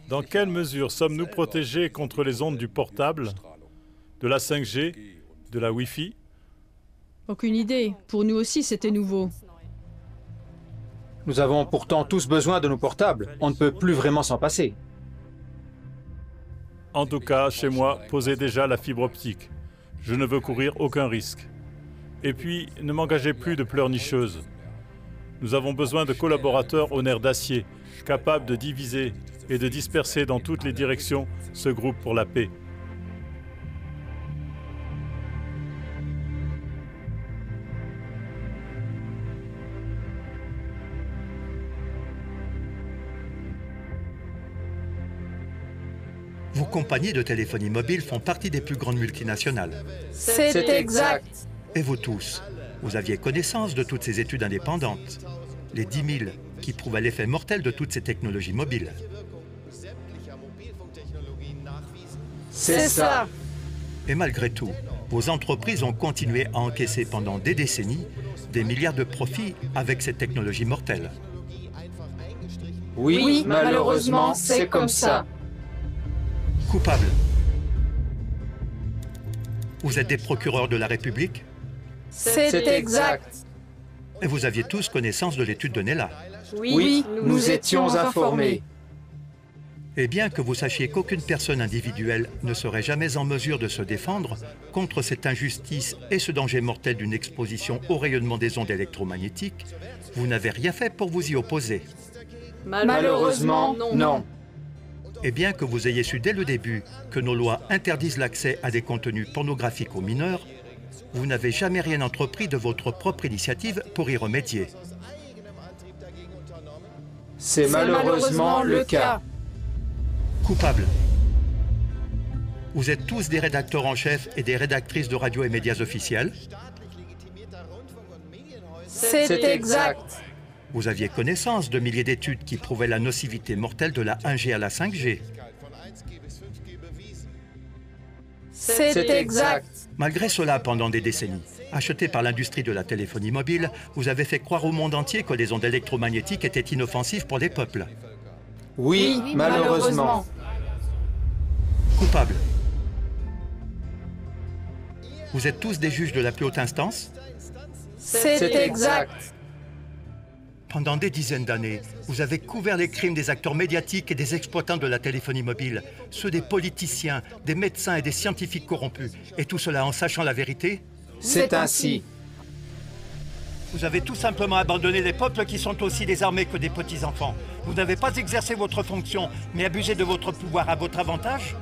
Dans quelle mesure sommes-nous protégés contre les ondes du portable, de la 5G, de la Wi-Fi? Aucune idée. Pour nous aussi, c'était nouveau. Nous avons pourtant tous besoin de nos portables. On ne peut plus vraiment s'en passer. En tout cas, chez moi, posez déjà la fibre optique. Je ne veux courir aucun risque. Et puis, ne m'engagez plus de pleurnicheuses. Nous avons besoin de collaborateurs au nerf d'acier, capables de diviser et de disperser dans toutes les directions ce groupe pour la paix. Vos compagnies de téléphonie mobile font partie des plus grandes multinationales. C'est exact. Et vous tous, vous aviez connaissance de toutes ces études indépendantes, les 10 000 qui prouvent l'effet mortel de toutes ces technologies mobiles. C'est ça. Et malgré tout, vos entreprises ont continué à encaisser pendant des décennies des milliards de profits avec cette technologie mortelle. Oui, malheureusement, c'est comme ça. Coupable. Vous êtes des procureurs de la République C'est exact. et vous aviez tous connaissance de l'étude de Nella. Oui, nous étions informés. Et bien que vous sachiez qu'aucune personne individuelle ne serait jamais en mesure de se défendre contre cette injustice et ce danger mortel d'une exposition au rayonnement des ondes électromagnétiques, vous n'avez rien fait pour vous y opposer. Malheureusement, non. Et bien que vous ayez su dès le début que nos lois interdisent l'accès à des contenus pornographiques aux mineurs, vous n'avez jamais rien entrepris de votre propre initiative pour y remédier. C'est malheureusement le cas. Coupable. Vous êtes tous des rédacteurs en chef et des rédactrices de radio et médias officiels. C'est exact. Vous aviez connaissance de milliers d'études qui prouvaient la nocivité mortelle de la 1G à la 5G. C'est exact. Malgré cela, pendant des décennies, achetés par l'industrie de la téléphonie mobile, vous avez fait croire au monde entier que les ondes électromagnétiques étaient inoffensives pour les peuples. Oui, malheureusement. Coupable. Vous êtes tous des juges de la plus haute instance. C'est exact. Pendant des dizaines d'années, vous avez couvert les crimes des acteurs médiatiques et des exploitants de la téléphonie mobile, ceux des politiciens, des médecins et des scientifiques corrompus. Et tout cela en sachant la vérité. C'est ainsi. Vous avez tout simplement abandonné les peuples qui sont aussi des armées que des petits-enfants. Vous n'avez pas exercé votre fonction, mais abusé de votre pouvoir à votre avantage.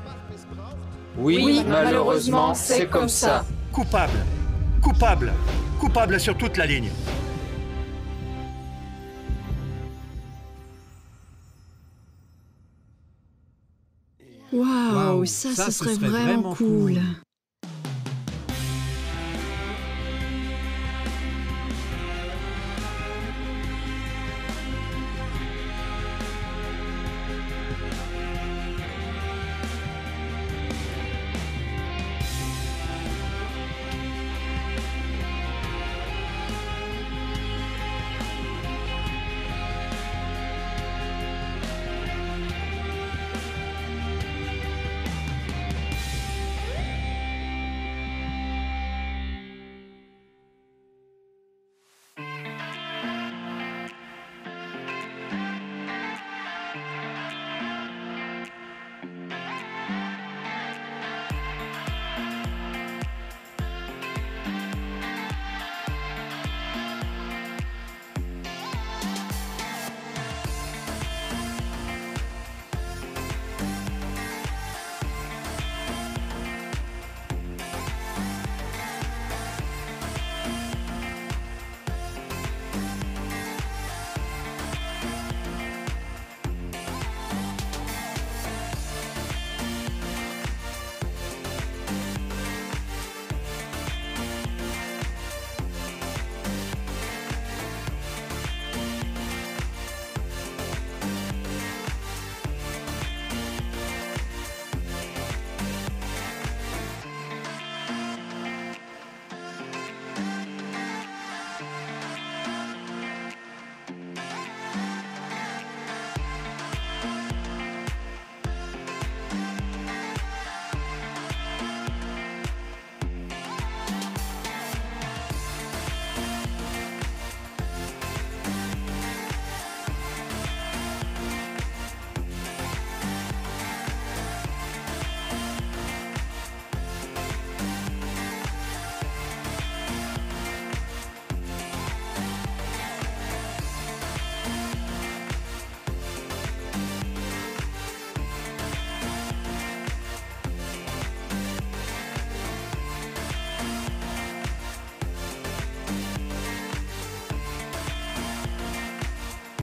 Oui, malheureusement, c'est comme ça. Coupable. Coupable. Coupable sur toute la ligne. Waouh, ça, ce serait vraiment cool.